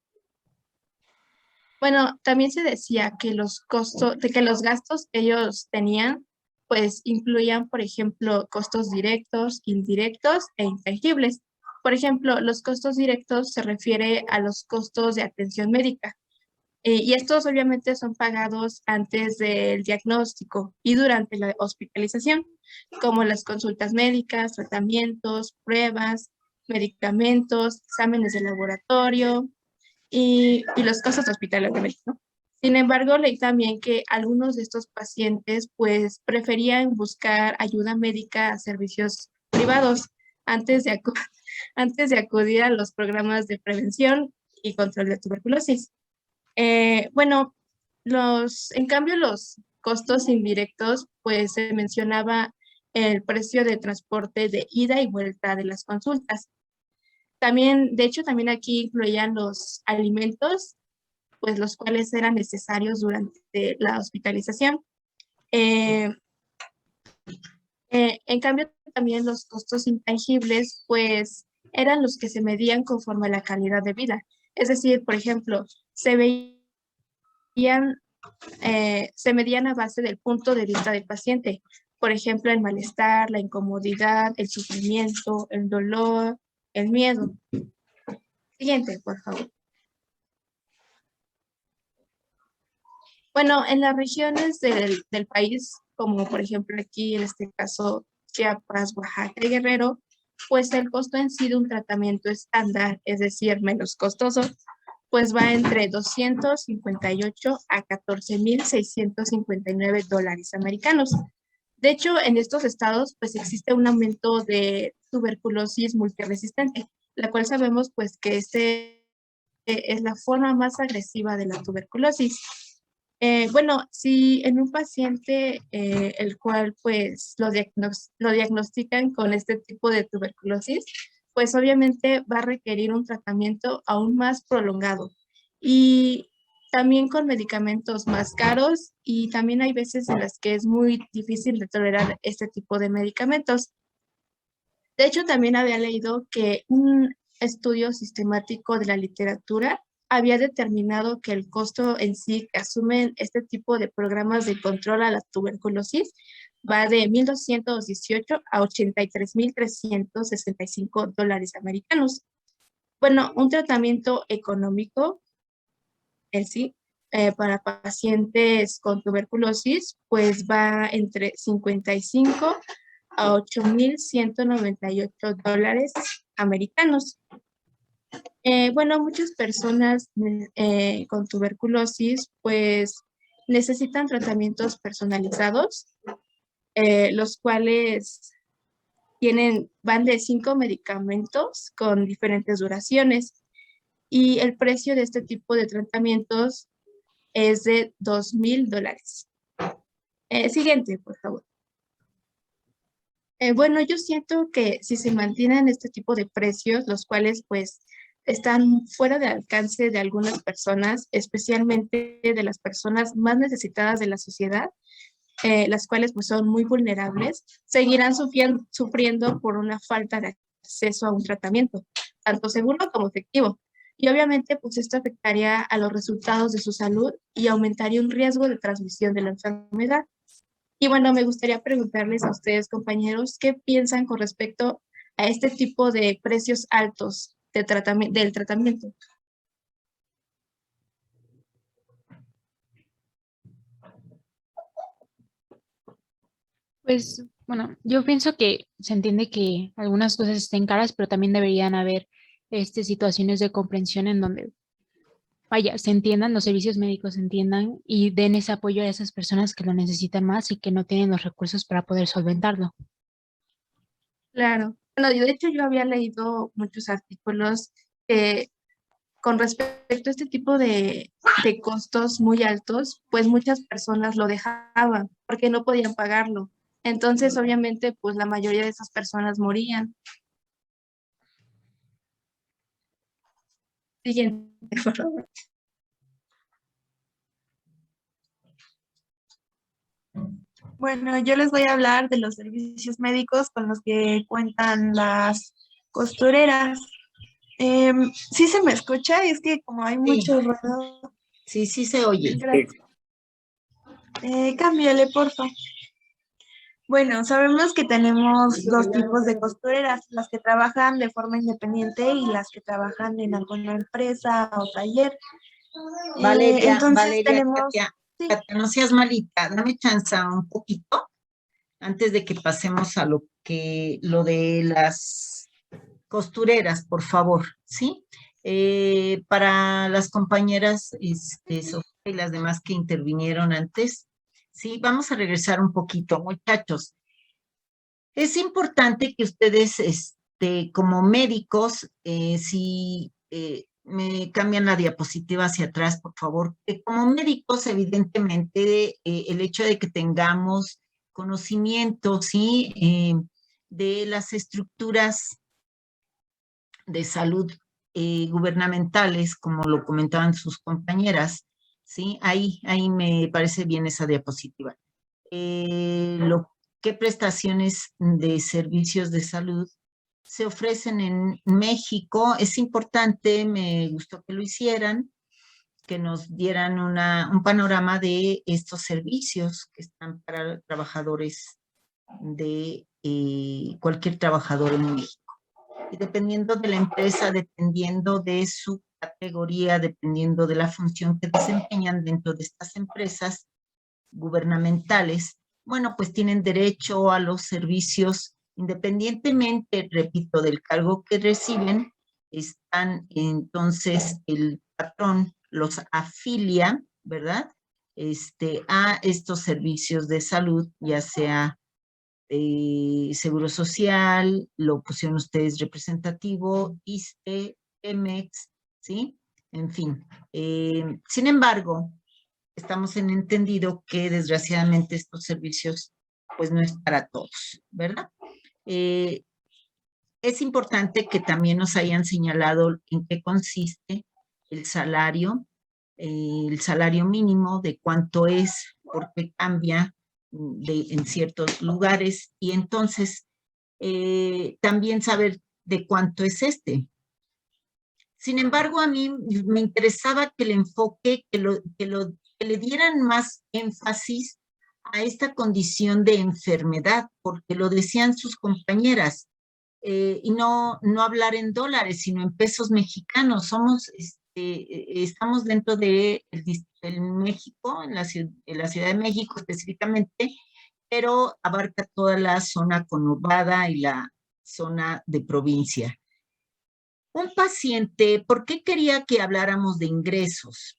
Speaker 7: Bueno, también se decía que los gastos que ellos tenían pues incluían, por ejemplo, costos directos, indirectos e intangibles. Por ejemplo, los costos directos se refiere a los costos de atención médica. Y estos obviamente son pagados antes del diagnóstico y durante la hospitalización, como las consultas médicas, tratamientos, pruebas, medicamentos, exámenes de laboratorio y los costos hospitalarios, ¿no? Sin embargo, leí también que algunos de estos pacientes pues preferían buscar ayuda médica a servicios privados antes de, antes de acudir a los programas de prevención y control de tuberculosis. Bueno, en cambio, los costos indirectos, pues se mencionaba el precio de transporte de ida y vuelta de las consultas. También, de hecho, también aquí incluían los alimentos, pues los cuales eran necesarios durante la hospitalización. En cambio, también los costos intangibles, pues eran los que se medían conforme a la calidad de vida. Es decir, por ejemplo, se medían a base del punto de vista del paciente. Por ejemplo, el malestar, la incomodidad, el sufrimiento, el dolor, el miedo. Siguiente, por favor. Bueno, en las regiones del país, como por ejemplo aquí en este caso Chiapas, Oaxaca y Guerrero, pues el costo en sí de un tratamiento estándar, es decir, menos costoso, pues va entre 258 a 14,659 dólares americanos. De hecho, en estos estados, pues existe un aumento de tuberculosis multiresistente, la cual sabemos pues que es la forma más agresiva de la tuberculosis. Bueno, si en un paciente el cual pues lo diagnostican con este tipo de tuberculosis, pues obviamente va a requerir un tratamiento aún más prolongado y también con medicamentos más caros, y también hay veces en las que es muy difícil de tolerar este tipo de medicamentos. De hecho, también había leído que un estudio sistemático de la literatura había determinado que el costo en sí que asumen este tipo de programas de control a la tuberculosis va de 1,218 a 83,365 dólares americanos. Bueno, un tratamiento económico en sí para pacientes con tuberculosis pues va entre 55 a 8,198 dólares americanos. Bueno, muchas personas con tuberculosis pues necesitan tratamientos personalizados, los cuales van de 5 medicamentos con diferentes duraciones, y el precio de este tipo de tratamientos es de $2,000. Siguiente, por favor. Bueno, yo siento que si se mantienen este tipo de precios, los cuales pues están fuera de alcance de algunas personas, especialmente de las personas más necesitadas de la sociedad, las cuales pues son muy vulnerables, seguirán sufriendo por una falta de acceso a un tratamiento, tanto seguro como efectivo. Y obviamente pues esto afectaría a los resultados de su salud y aumentaría un riesgo de transmisión de la enfermedad. Y bueno, me gustaría preguntarles a ustedes, compañeros, ¿qué piensan con respecto a este tipo de precios altos del tratamiento?
Speaker 9: Pues bueno, yo pienso que se entiende que algunas cosas estén caras, pero también deberían haber situaciones de comprensión en donde, vaya, se entiendan, los servicios médicos se entiendan y den ese apoyo a esas personas que lo necesitan más y que no tienen los recursos para poder solventarlo.
Speaker 7: Claro. Bueno, de hecho yo había leído muchos artículos con respecto a este tipo de costos muy altos, pues muchas personas lo dejaban porque no podían pagarlo. Entonces, obviamente, pues la mayoría de esas personas morían. Siguiente, por favor.
Speaker 2: Bueno, yo les voy a hablar de los servicios médicos con los que cuentan las costureras. ¿Sí se me escucha? Es que como hay mucho ruido.
Speaker 6: Sí, sí se oye.
Speaker 2: Gracias. Cámbiale, porfa.
Speaker 10: Bueno, sabemos que tenemos dos tipos de costureras, las que trabajan de forma independiente y las que trabajan en alguna empresa o taller.
Speaker 6: Valeria,
Speaker 10: Entonces
Speaker 6: Valeria,
Speaker 10: tenemos,
Speaker 6: Katia,
Speaker 10: sí.
Speaker 6: Katia, no seas malita, dame chance un poquito antes de que pasemos a lo de las costureras, por favor, ¿sí? Para las compañeras Sofía y las demás que intervinieron antes, sí, vamos a regresar un poquito, muchachos. Es importante que ustedes, como médicos, si me cambian la diapositiva hacia atrás, por favor, que como médicos, evidentemente, el hecho de que tengamos conocimiento, ¿sí? De las estructuras de salud gubernamentales, como lo comentaban sus compañeras, ¿sí? Ahí me parece bien esa diapositiva. ¿Qué prestaciones de servicios de salud se ofrecen en México? Es importante, me gustó que lo hicieran, que nos dieran un panorama de estos servicios que están para trabajadores de cualquier trabajador en México. Y dependiendo de la empresa, dependiendo de su categoría, dependiendo de la función que desempeñan dentro de estas empresas gubernamentales, bueno, pues tienen derecho a los servicios independientemente, repito, del cargo que reciben, entonces el patrón los afilia, ¿verdad? A estos servicios de salud, ya sea Seguro Social, lo pusieron ustedes representativo, ISSSTE, Pemex, ¿sí? En fin. Sin embargo, estamos en entendido que desgraciadamente estos servicios, pues no es para todos, ¿verdad? Es importante que también nos hayan señalado en qué consiste el salario mínimo, de cuánto es, por qué cambia en ciertos lugares, y entonces también saber de cuánto es este. Sin embargo, a mí me interesaba que el enfoque, que le dieran más énfasis a esta condición de enfermedad, porque lo decían sus compañeras, y no hablar en dólares, sino en pesos mexicanos. Estamos dentro de México, en la Ciudad de México específicamente, pero abarca toda la zona conurbada y la zona de provincia. Un paciente, ¿por qué quería que habláramos de ingresos?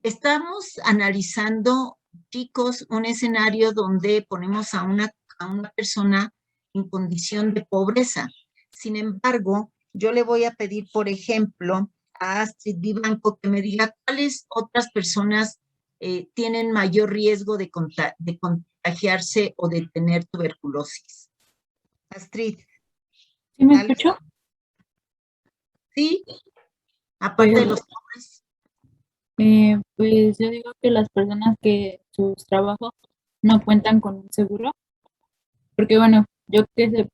Speaker 6: Estamos analizando, chicos, un escenario donde ponemos a una persona en condición de pobreza. Sin embargo, yo le voy a pedir, por ejemplo, a Astrid Vivanco que me diga cuáles otras personas tienen mayor riesgo de contagiarse o de tener tuberculosis. Astrid.
Speaker 3: ¿Sí me escucho?
Speaker 6: Sí, aparte de los pobres.
Speaker 3: Pues yo digo que las personas que sus trabajos no cuentan con un seguro, porque bueno, yo que sé.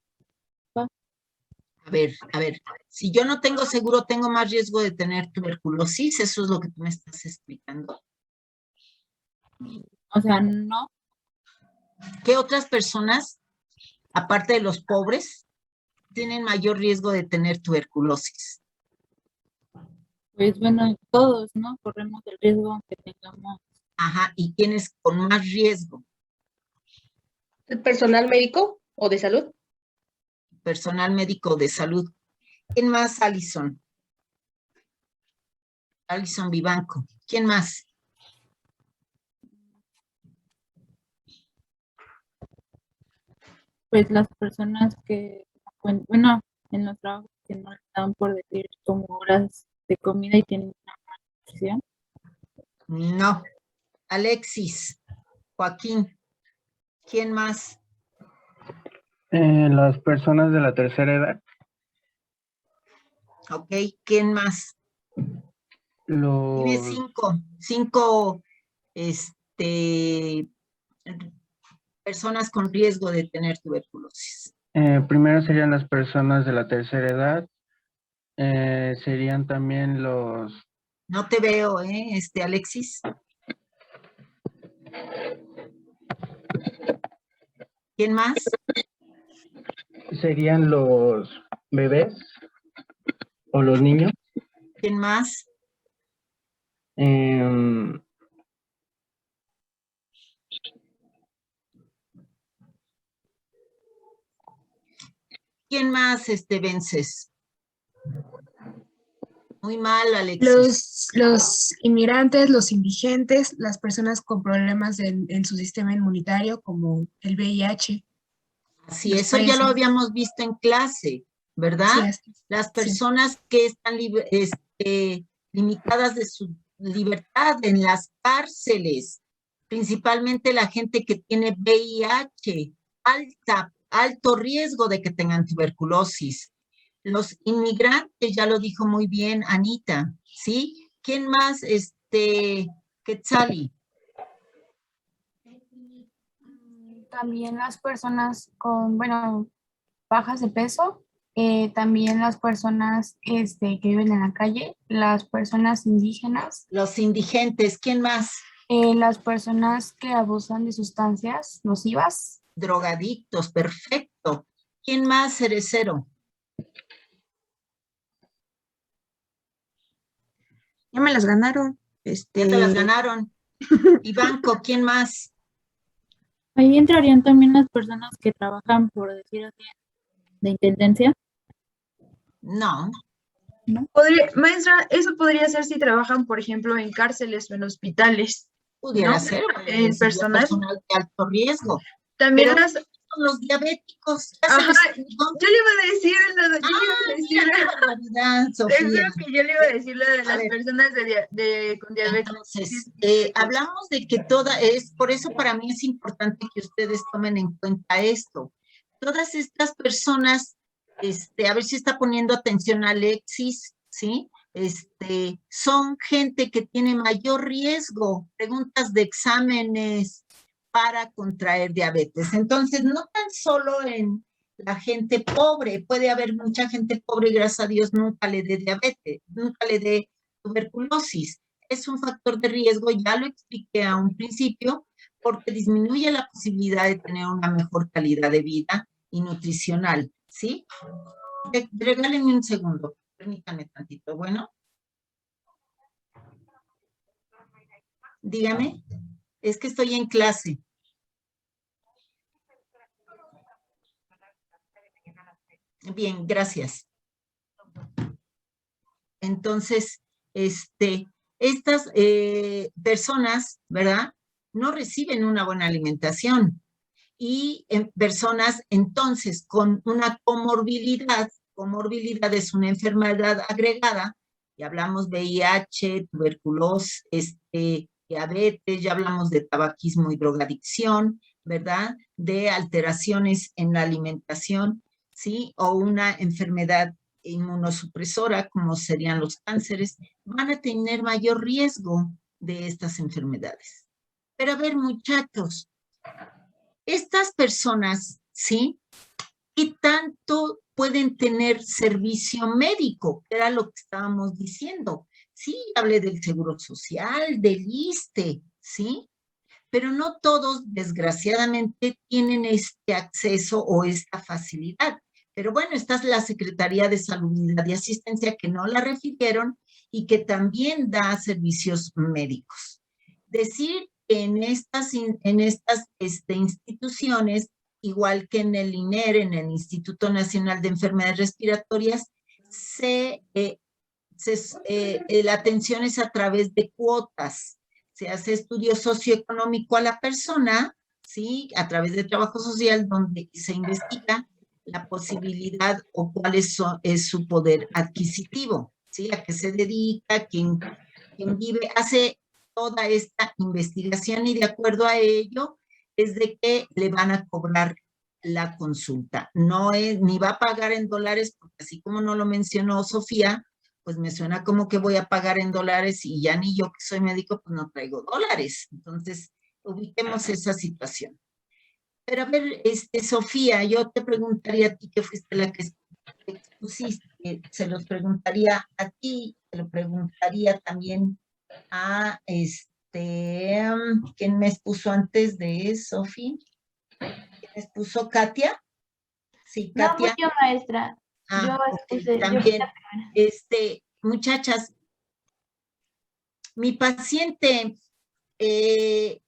Speaker 6: A ver, si yo no tengo seguro, tengo más riesgo de tener tuberculosis, eso es lo que tú me estás explicando.
Speaker 3: O sea, no.
Speaker 6: ¿Qué otras personas, aparte de los pobres, tienen mayor riesgo de tener tuberculosis?
Speaker 3: Pues bueno, todos, ¿no? Corremos el riesgo aunque tengamos.
Speaker 6: Ajá, ¿y quiénes con más riesgo?
Speaker 5: ¿El personal médico o de salud?
Speaker 6: Personal médico de salud. ¿Quién más, Alison? Alison Vivanco. ¿Quién más?
Speaker 3: Pues las personas que, bueno, en los trabajos que no les dan por decir como horas de comida y tienen una malnutrición.
Speaker 6: No. Alexis, Joaquín, ¿quién más?
Speaker 11: Las personas de la tercera edad.
Speaker 6: Ok, ¿quién más? Tiene cinco, personas con riesgo de tener tuberculosis.
Speaker 11: Primero serían las personas de la tercera edad. Serían también los...
Speaker 6: No te veo, Alexis. ¿Quién más?
Speaker 11: Serían los bebés o los niños.
Speaker 6: ¿Quién más?
Speaker 11: Em,
Speaker 6: ¿Quién más, Vences? Muy mal, Alexis.
Speaker 7: Los inmigrantes, los indigentes, las personas con problemas en su sistema inmunitario, como el VIH.
Speaker 6: Sí,
Speaker 7: los
Speaker 6: eso ya lo
Speaker 7: presos.
Speaker 6: habíamos visto en clase, ¿verdad?
Speaker 7: Sí, así es.
Speaker 6: Las
Speaker 7: Sí.
Speaker 6: personas que están limitadas de su libertad en las cárceles, principalmente la gente que tiene VIH, alto riesgo de que tengan tuberculosis. Los inmigrantes, ya lo dijo muy bien Anita, ¿sí? ¿Quién más? Quetzali.
Speaker 12: También las personas con, bueno, bajas de peso, también las personas que viven en la calle, las personas indígenas,
Speaker 6: Los indigentes, ¿quién más?
Speaker 12: las personas que abusan de sustancias nocivas.
Speaker 6: Drogadictos, perfecto. ¿Quién más, Cerecero?
Speaker 10: Ya me las ganaron.
Speaker 6: Ya te las ganaron. Ivanco, ¿quién más?
Speaker 3: Ahí entrarían también las personas que trabajan, por decir así, de intendencia.
Speaker 6: No.
Speaker 2: Maestra, eso podría ser si trabajan, por ejemplo, en cárceles o en hospitales.
Speaker 6: Pudiera
Speaker 2: ¿no?
Speaker 6: ser.
Speaker 2: El personal.
Speaker 6: Personal de alto riesgo.
Speaker 2: También
Speaker 6: pero
Speaker 2: las...
Speaker 6: los diabéticos.
Speaker 2: Ajá, yo le iba a decir,
Speaker 6: qué barbaridad, Sofía.
Speaker 2: Seguro que yo le iba a decir lo de las personas con diabetes.
Speaker 6: Entonces, hablamos de que por eso para mí es importante que ustedes tomen en cuenta esto. Todas estas personas, a ver si está poniendo atención Alexis, ¿sí? Son gente que tiene mayor riesgo, preguntas de exámenes para contraer diabetes. Entonces, no tan solo en la gente pobre, puede haber mucha gente pobre y gracias a Dios nunca le dé diabetes, nunca le dé tuberculosis. Es un factor de riesgo, ya lo expliqué a un principio, porque disminuye la posibilidad de tener una mejor calidad de vida y nutricional, ¿sí? Regálenme un segundo, permítanme tantito, bueno. Dígame, es que estoy en clase. Bien, gracias. Entonces, estas personas, ¿verdad? No reciben una buena alimentación y personas entonces con una comorbilidad es una enfermedad agregada, ya hablamos de VIH, tuberculosis, diabetes, ya hablamos de tabaquismo y drogadicción, ¿verdad? De alteraciones en la alimentación, ¿sí? O una enfermedad inmunosupresora, como serían los cánceres, van a tener mayor riesgo de estas enfermedades. Pero a ver, muchachos, estas personas, ¿sí? ¿Qué tanto pueden tener servicio médico? Que era lo que estábamos diciendo. Sí, hablé del Seguro Social, del ISSSTE, ¿sí? Pero no todos, desgraciadamente, tienen este acceso o esta facilidad. Pero bueno, esta es la Secretaría de Salud y Asistencia que no la refirieron y que también da servicios médicos. Decir que en estas instituciones, igual que en el INER, en el Instituto Nacional de Enfermedades Respiratorias, la atención es a través de cuotas. Se hace estudio socioeconómico a la persona, ¿sí? A través de trabajo social, donde se investiga la posibilidad o cuál es su poder adquisitivo, ¿sí? A qué se dedica, quién vive, hace toda esta investigación y de acuerdo a ello es de que le van a cobrar la consulta. No es, ni va a pagar en dólares, porque así como no lo mencionó Sofía, pues me suena como que voy a pagar en dólares y ya ni yo que soy médico, pues no traigo dólares. Entonces, ubiquemos esa situación. Pero a ver, Sofía, yo te preguntaría a ti, que fuiste la que expusiste, se los preguntaría a ti, te lo preguntaría también a ¿quién me expuso antes de Sofía? ¿Les puso Katia? Sí,
Speaker 1: No, fui
Speaker 6: Katia.
Speaker 1: yo, maestra.
Speaker 6: Ah,
Speaker 1: Yo
Speaker 6: ok,
Speaker 1: expuse, yo fui
Speaker 6: también.
Speaker 1: la primera.
Speaker 6: Muchachas, mi paciente, ¿qué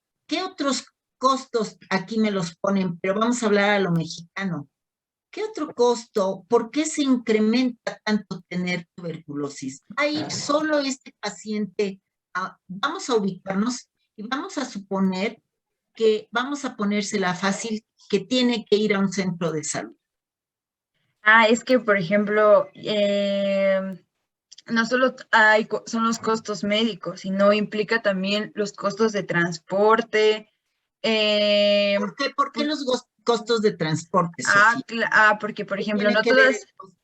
Speaker 6: otros costos aquí me los ponen? Pero vamos a hablar a lo mexicano. ¿Qué otro costo? ¿Por qué se incrementa tanto tener tuberculosis? Va a ir solo este paciente, vamos a ubicarnos y vamos a suponer que vamos a ponérsela fácil, que tiene que ir a un centro de salud.
Speaker 2: Es que, por ejemplo, no solo son los costos médicos, sino implica también los costos de transporte.
Speaker 6: ¿Por qué los costos de transporte,
Speaker 2: Porque, por ejemplo,
Speaker 6: tiene
Speaker 2: no
Speaker 6: que ver
Speaker 2: todas...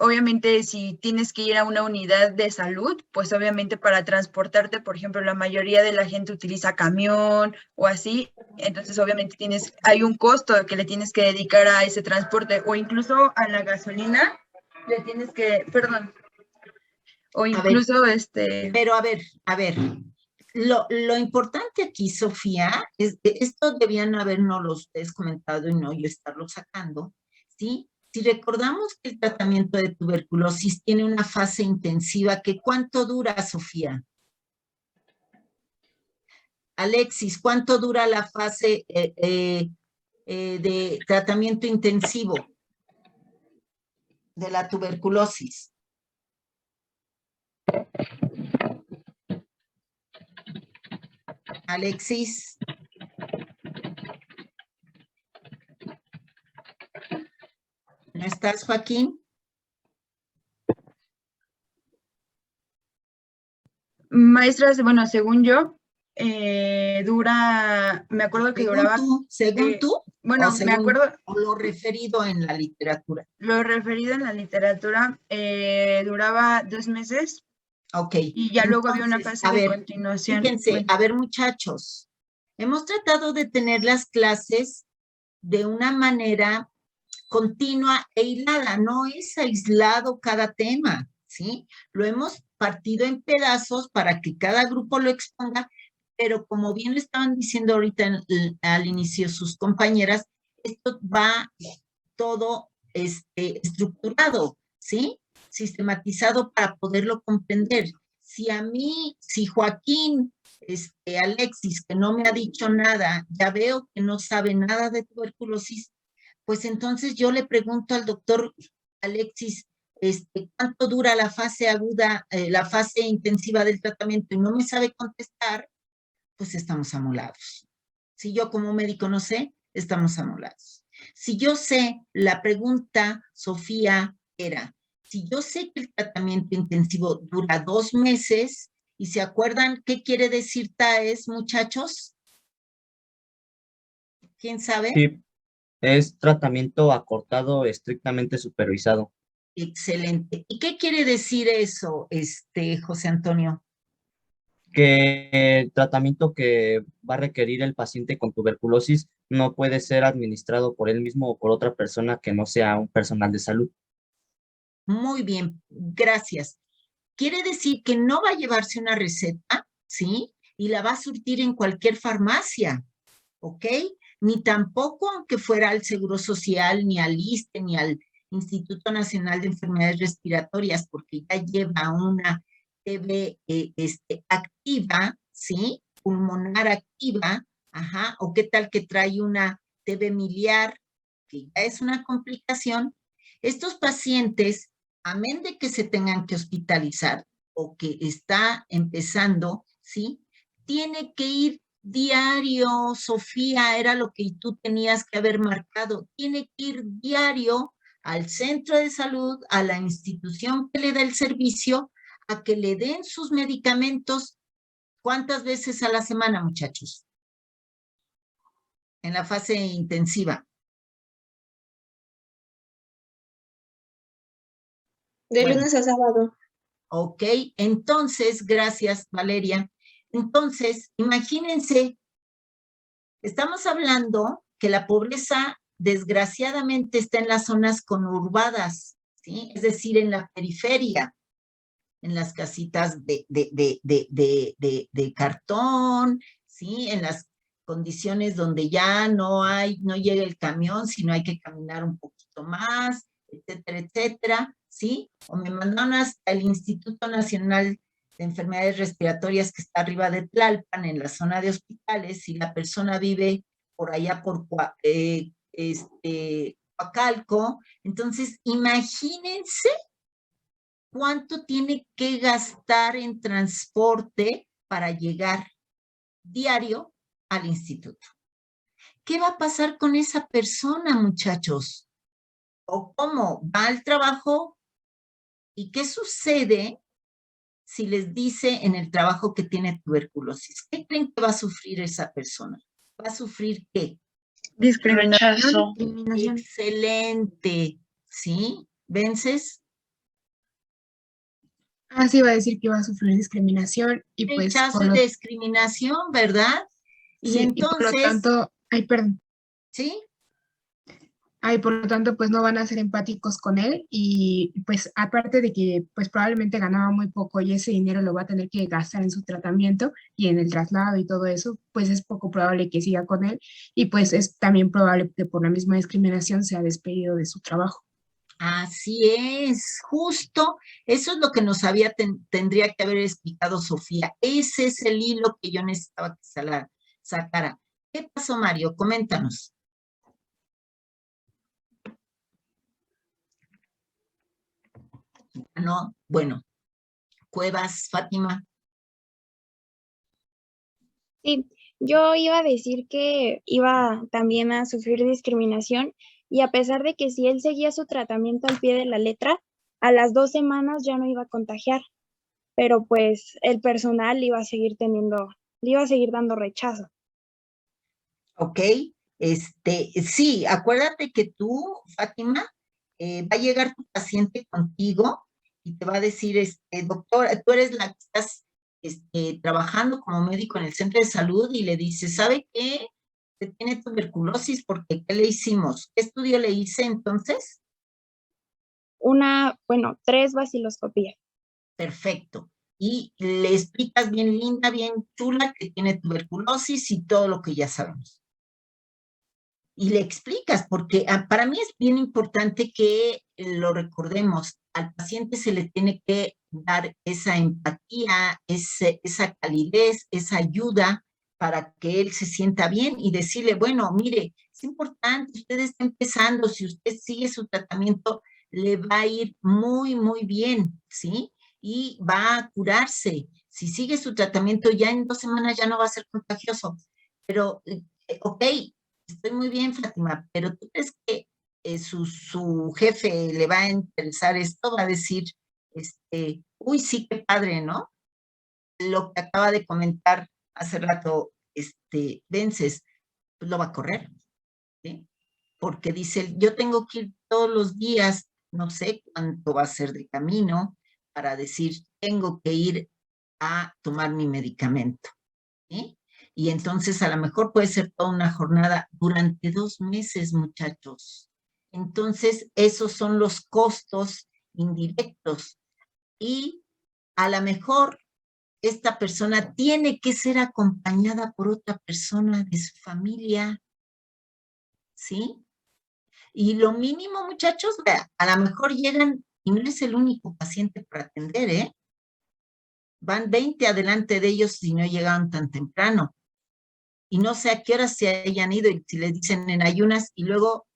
Speaker 2: obviamente, si tienes que ir a una unidad de salud, pues obviamente para transportarte, por ejemplo, la mayoría de la gente utiliza camión o así, entonces obviamente hay un costo que le tienes que dedicar a ese transporte, o incluso a la gasolina, le tienes que, perdón, o incluso
Speaker 6: Pero a ver, lo importante aquí, Sofía, es que esto debían habernos ustedes comentado y no yo estarlo sacando, ¿sí? Si recordamos que el tratamiento de tuberculosis tiene una fase intensiva, ¿cuánto dura, Sofía? Alexis, ¿cuánto dura la fase de tratamiento intensivo de la tuberculosis? Alexis. ¿No estás, Joaquín?
Speaker 2: Maestras, bueno, según yo, me acuerdo que duraba...
Speaker 6: ¿Según tú?
Speaker 2: Bueno, me acuerdo...
Speaker 6: O lo referido en la literatura.
Speaker 2: Lo referido en la literatura duraba 2 meses.
Speaker 6: Ok.
Speaker 2: Y ya luego había una fase de continuación.
Speaker 6: Fíjense, a ver, muchachos, hemos tratado de tener las clases de una manera continua e hilada, no es aislado cada tema, ¿sí? Lo hemos partido en pedazos para que cada grupo lo exponga, pero como bien lo estaban diciendo ahorita al inicio sus compañeras, esto va todo estructurado, ¿sí? Sistematizado para poderlo comprender. Si Joaquín, Alexis, que no me ha dicho nada, ya veo que no sabe nada de tuberculosis, pues entonces yo le pregunto al doctor Alexis, ¿cuánto dura la fase aguda, la fase intensiva del tratamiento? Y no me sabe contestar, pues estamos amolados. Si yo como médico no sé, estamos amolados. Si yo sé, la pregunta, Sofía, era, si yo sé que el tratamiento intensivo dura 2 meses, ¿y se acuerdan qué quiere decir TAES, muchachos? ¿Quién sabe?
Speaker 13: Sí, es tratamiento acortado estrictamente supervisado.
Speaker 6: Excelente. ¿Y qué quiere decir eso, José Antonio?
Speaker 13: Que el tratamiento que va a requerir el paciente con tuberculosis no puede ser administrado por él mismo o por otra persona que no sea un personal de salud.
Speaker 6: Muy bien, gracias. Quiere decir que no va a llevarse una receta, ¿sí? Y la va a surtir en cualquier farmacia, ¿ok? Ni tampoco aunque fuera al Seguro Social, ni al ISSSTE, ni al Instituto Nacional de Enfermedades Respiratorias, porque ya lleva una TB activa, ¿sí? Pulmonar activa, ajá, o qué tal que trae una TB miliar, que ya es una complicación. Estos pacientes, amén de que se tengan que hospitalizar o que está empezando, ¿sí? Tiene que ir diario, Sofía, era lo que tú tenías que haber marcado. Tiene que ir diario al centro de salud, a la institución que le da el servicio, a que le den sus medicamentos. ¿Cuántas veces a la semana, muchachos? En la fase intensiva.
Speaker 10: De lunes a sábado.
Speaker 6: Ok, entonces, gracias, Valeria. Entonces, imagínense, estamos hablando que la pobreza desgraciadamente está en las zonas conurbadas, ¿sí? Es decir, en la periferia, en las casitas de cartón, ¿sí? condiciones donde ya no llega el camión, sino hay que caminar un poquito más, etcétera, etcétera, ¿sí? O me mandaron hasta el Instituto Nacional de Enfermedades Respiratorias que está arriba de Tlalpan, en la zona de hospitales, y la persona vive por allá por Coacalco. Entonces, imagínense cuánto tiene que gastar en transporte para llegar diario al instituto. ¿Qué va a pasar con esa persona, muchachos? ¿O cómo va al trabajo? ¿Y qué sucede si les dice en el trabajo que tiene tuberculosis? ¿Qué creen que va a sufrir esa persona? ¿Va a sufrir qué?
Speaker 2: Discriminación.
Speaker 6: Excelente, ¿sí? ¿Vences?
Speaker 14: Sí, iba a decir que iba a sufrir discriminación y pues
Speaker 6: Rechazo y discriminación, ¿verdad? Y
Speaker 14: sí,
Speaker 6: entonces...
Speaker 14: y por lo tanto, perdón.
Speaker 6: ¿Sí?
Speaker 14: Por lo tanto, pues no van a ser empáticos con él y pues aparte de que pues probablemente ganaba muy poco y ese dinero lo va a tener que gastar en su tratamiento y en el traslado y todo eso, pues es poco probable que siga con él y pues es también probable que por la misma discriminación sea despedido de su trabajo.
Speaker 6: Así es, justo, eso es lo que nos tendría que haber explicado Sofía. Ese es el hilo que yo necesitaba que sacara. ¿Qué pasó, Mario? Coméntanos. No, bueno, Cuevas, Fátima.
Speaker 15: Sí, yo iba a decir que iba también a sufrir discriminación y a pesar de que si él seguía su tratamiento al pie de la letra, a las 2 semanas ya no iba a contagiar, pero pues el personal le iba a seguir dando rechazo.
Speaker 6: Ok, sí, acuérdate que tú, Fátima, va a llegar tu paciente contigo y te va a decir, doctora, tú eres la que estás trabajando como médico en el centro de salud y le dices, ¿sabe qué? Usted tiene tuberculosis, porque ¿qué le hicimos? ¿Qué estudio le hice entonces?
Speaker 15: 3 vaciloscopías.
Speaker 6: Perfecto. Y le explicas bien linda, bien chula que tiene tuberculosis y todo lo que ya sabemos. Y le explicas, porque para mí es bien importante que lo recordemos. Al paciente se le tiene que dar esa empatía, esa calidez, esa ayuda para que él se sienta bien y decirle, bueno, mire, es importante, usted está empezando, si usted sigue su tratamiento, le va a ir muy, muy bien, ¿sí? Y va a curarse. Si sigue su tratamiento, ya en 2 semanas ya no va a ser contagioso. Pero, ok, estoy muy bien, Fátima, pero ¿tú crees que su jefe le va a interesar esto? Va a decir, uy, sí, qué padre, ¿no? Lo que acaba de comentar hace rato, Vences, pues lo va a correr, ¿sí? Porque dice, yo tengo que ir todos los días, no sé cuánto va a ser de camino, para decir, tengo que ir a tomar mi medicamento, ¿sí? Y entonces a lo mejor puede ser toda una jornada durante 2 meses, muchachos. Entonces, esos son los costos indirectos. Y a lo mejor esta persona tiene que ser acompañada por otra persona de su familia, ¿sí? Y lo mínimo, muchachos, vea, a lo mejor llegan, y no es el único paciente por atender, ¿eh? Van 20 adelante de ellos si no llegaron tan temprano. Y no sé a qué horas se hayan ido y si les dicen en ayunas y luego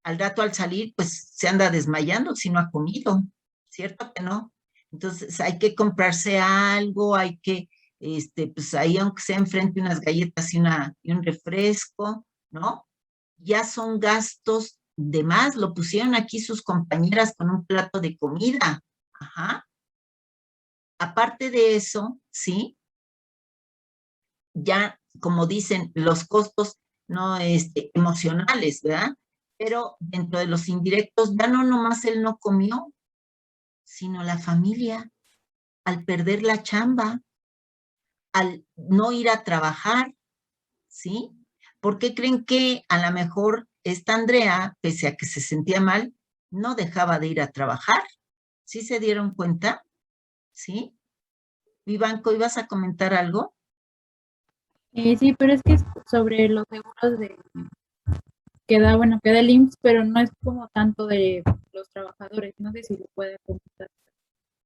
Speaker 6: al rato al salir pues se anda desmayando si no ha comido, ¿cierto que no? Entonces hay que comprarse algo, hay que, pues ahí aunque sea enfrente unas galletas y un refresco, ¿no? Ya son gastos de más, lo pusieron aquí sus compañeras con un plato de comida, ajá. Aparte de eso, ¿sí? Ya, como dicen, los costos no emocionales, ¿verdad? Pero dentro de los indirectos, ya no nomás él no comió, sino la familia, al perder la chamba, al no ir a trabajar, ¿sí? ¿Por qué creen que a lo mejor esta Andrea, pese a que se sentía mal, no dejaba de ir a trabajar? ¿Sí se dieron cuenta? ¿Sí? Vivanco, ¿ibas a comentar algo?
Speaker 3: Sí, pero es que es sobre los seguros que da el IMSS, pero no es como tanto de los trabajadores. No sé si lo puede comentar.